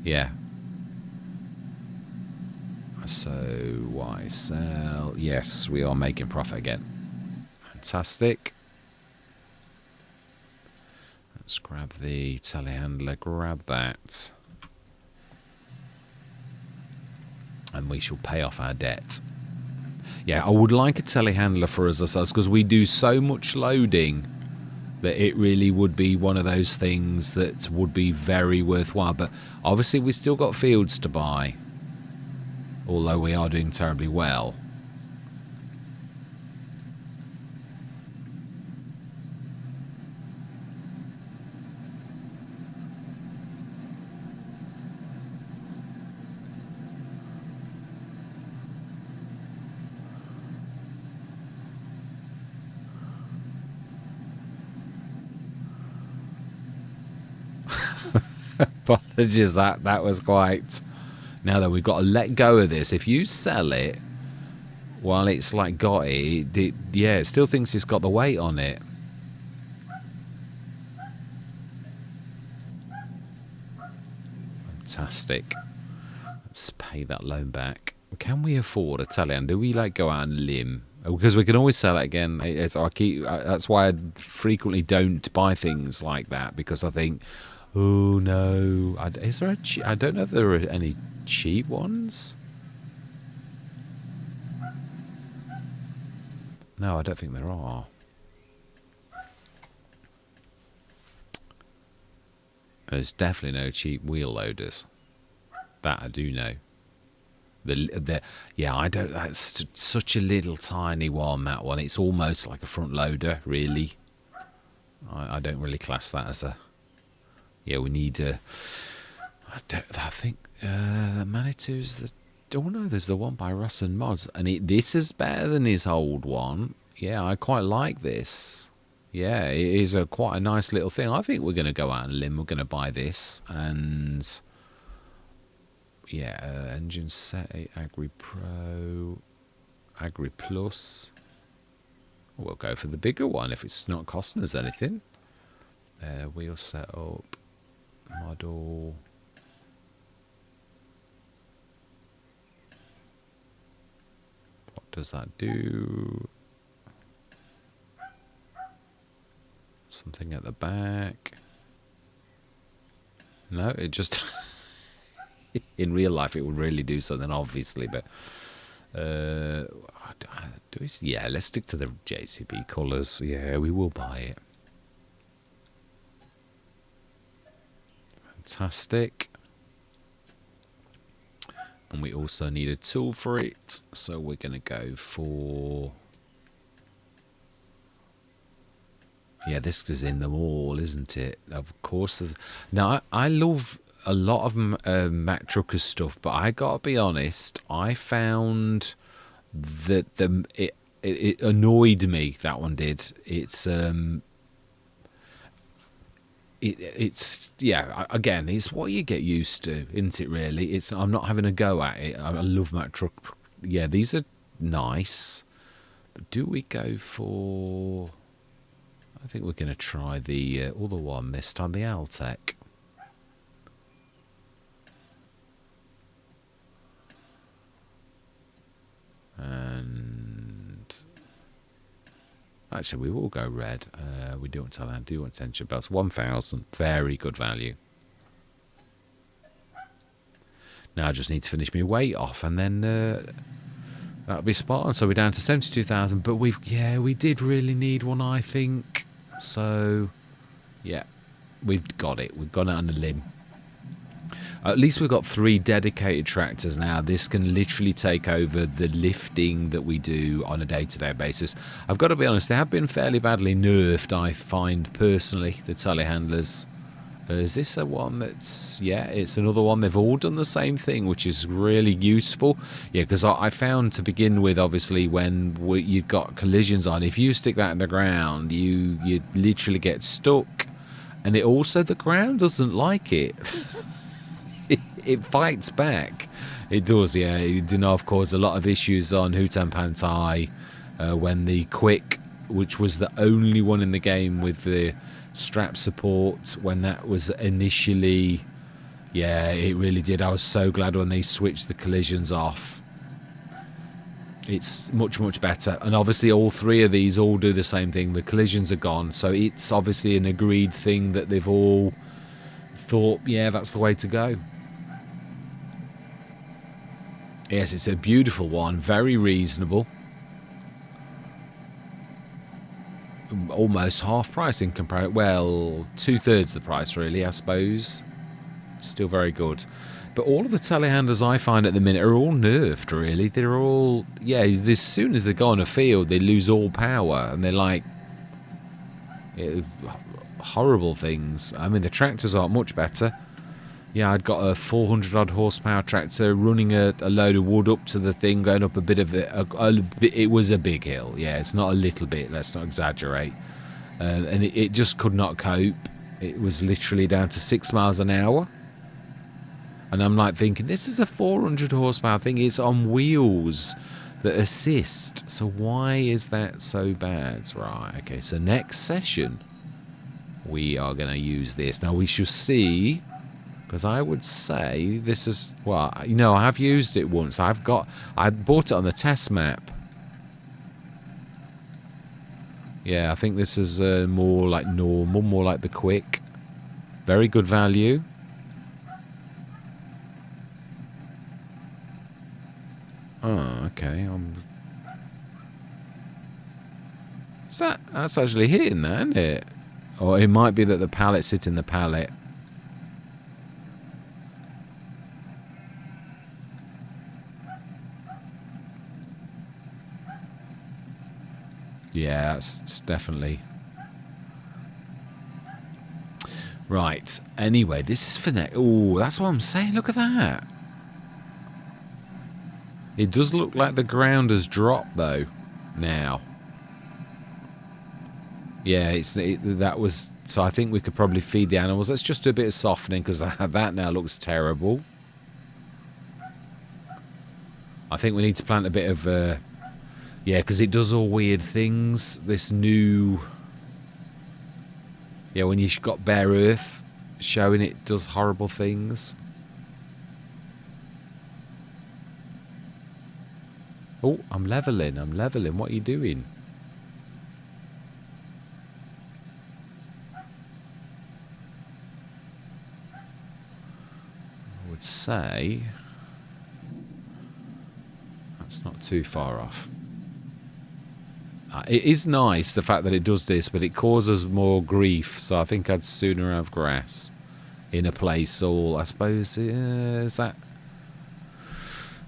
Yeah. So why sell? Yes, we are making profit again. Fantastic. Let's grab the telehandler. Grab that. And we shall pay off our debt. Yeah, I would like a telehandler for us because we do so much loading that it really would be one of those things that would be very worthwhile. But obviously we've still got fields to buy, although we are doing terribly well. Apologies, that was quite... Now that we've got to let go of this. If you sell it while it's like got it, yeah, it still thinks it's got the weight on it. Fantastic. Let's pay that loan back. Can we afford a telehandler? Do we like go out and limb? Because we can always sell it again. That's why I frequently don't buy things like that, because I think, oh no, is there I don't know if there are any cheap ones. No, I don't think there are. There's definitely no cheap wheel loaders. That I do know. Yeah, I don't. That's such a little tiny one. That one. It's almost like a front loader, really. I don't really class that as a. Yeah, we need a. I think Manitou's the. Oh no, there's the one by Russ and Mods, and this is better than his old one. Yeah, I quite like this. Yeah, it is quite a nice little thing. I think we're going to go out and limb. We're going to buy this, and yeah, engine set Agri Pro, Agri Plus. We'll go for the bigger one if it's not costing us anything. Wheel setup, model. What does that do? Something at the back. No, it just... In real life, it would really do something, obviously, but... yeah, let's stick to the JCB colours. Yeah, we will buy it. Fantastic. And we also need a tool for it, so we're going to go for... Yeah, this is in them all, isn't it? Of course. Now, I love a lot of Mac Truckers stuff, but I got to be honest, I found that it annoyed me, that one did. It's yeah, again, it's what you get used to, isn't it, really? I'm not having a go at it. I love Mac Truck. Yeah, these are nice. But do we go for... I think we're going to try the other one this time, the Altec. And actually, we will go red. We do want Thailand, do want tension belts. 1,000, very good value. Now I just need to finish my weight off, and then that'll be spot on. So we're down to 72,000. But we did really need one, I think. So, yeah, we've got it. We've gone out on a limb. At least we've got 3 dedicated tractors now. This can literally take over the lifting that we do on a day-to-day basis. I've got to be honest, they have been fairly badly nerfed, I find, personally, the telehandlers. Is this a one that's... Yeah, it's another one. They've all done the same thing, which is really useful. Yeah, because I found to begin with, obviously, when you've got collisions on, if you stick that in the ground, you literally get stuck. And it also, the ground doesn't like it. It fights back. It does, yeah. It did not cause a lot of issues on Hutan Pantai when the Quick, which was the only one in the game with the strap support, when that was initially... Yeah, it really did. I was so glad when they switched the collisions off. It's much, much better. And obviously all 3 of these all do the same thing. The collisions are gone. So it's obviously an agreed thing that they've all thought, yeah, that's the way to go. Yes, it's a beautiful one, very reasonable. Almost half price in comparison. Well, 2/3 the price, really, I suppose. Still very good. But all of the telehandlers I find at the minute are all nerfed, really. They're all... Yeah, as soon as they go on a field, they lose all power. And they're like... horrible things. I mean, the tractors aren't much better. Yeah, I'd got a 400-odd horsepower tractor running a load of wood up to the thing, going up a bit of it. It was a big hill. Yeah, it's not a little bit. Let's not exaggerate. And it just could not cope. It was literally down to 6 miles an hour. And I'm like thinking, this is a 400 horsepower thing. It's on wheels that assist. So why is that so bad? Right, okay, so next session, we are going to use this. Now, we shall see... Because I would say this is... Well, you know, I have used it once. I bought it on the test map. Yeah, I think this is more like normal, more like the Quick. Very good value. Oh, okay. That's actually hitting that, isn't it? Or it might be that the pallet's hitting the pallet. Yeah, it's definitely... Right. Anyway, this is for next... Oh, that's what I'm saying. Look at that. It does look like the ground has dropped, though, now. Yeah, that was... So I think we could probably feed the animals. Let's just do a bit of softening, because that now looks terrible. I think we need to plant a bit of... yeah, because it does all weird things. This new... Yeah, when you've got bare earth showing, it does horrible things. Oh, I'm leveling. What are you doing? I would say... That's not too far off. It is nice, the fact that it does this, but it causes more grief, so I think I'd sooner have grass in a place, or I suppose, is that...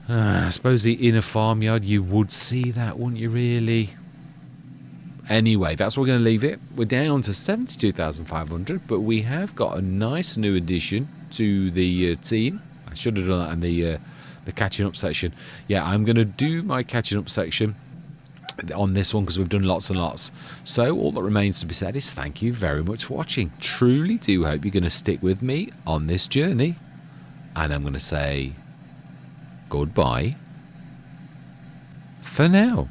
I suppose in a farmyard you would see that, wouldn't you, really? Anyway, that's where we're going to leave it. We're down to 72,500, but we have got a nice new addition to the team. I should have done that in the catching up section. Yeah, I'm going to do my catching up section on this one because we've done lots and lots. So all that remains to be said is thank you very much for watching. Truly do hope you're going to stick with me on this journey, and I'm going to say goodbye for now.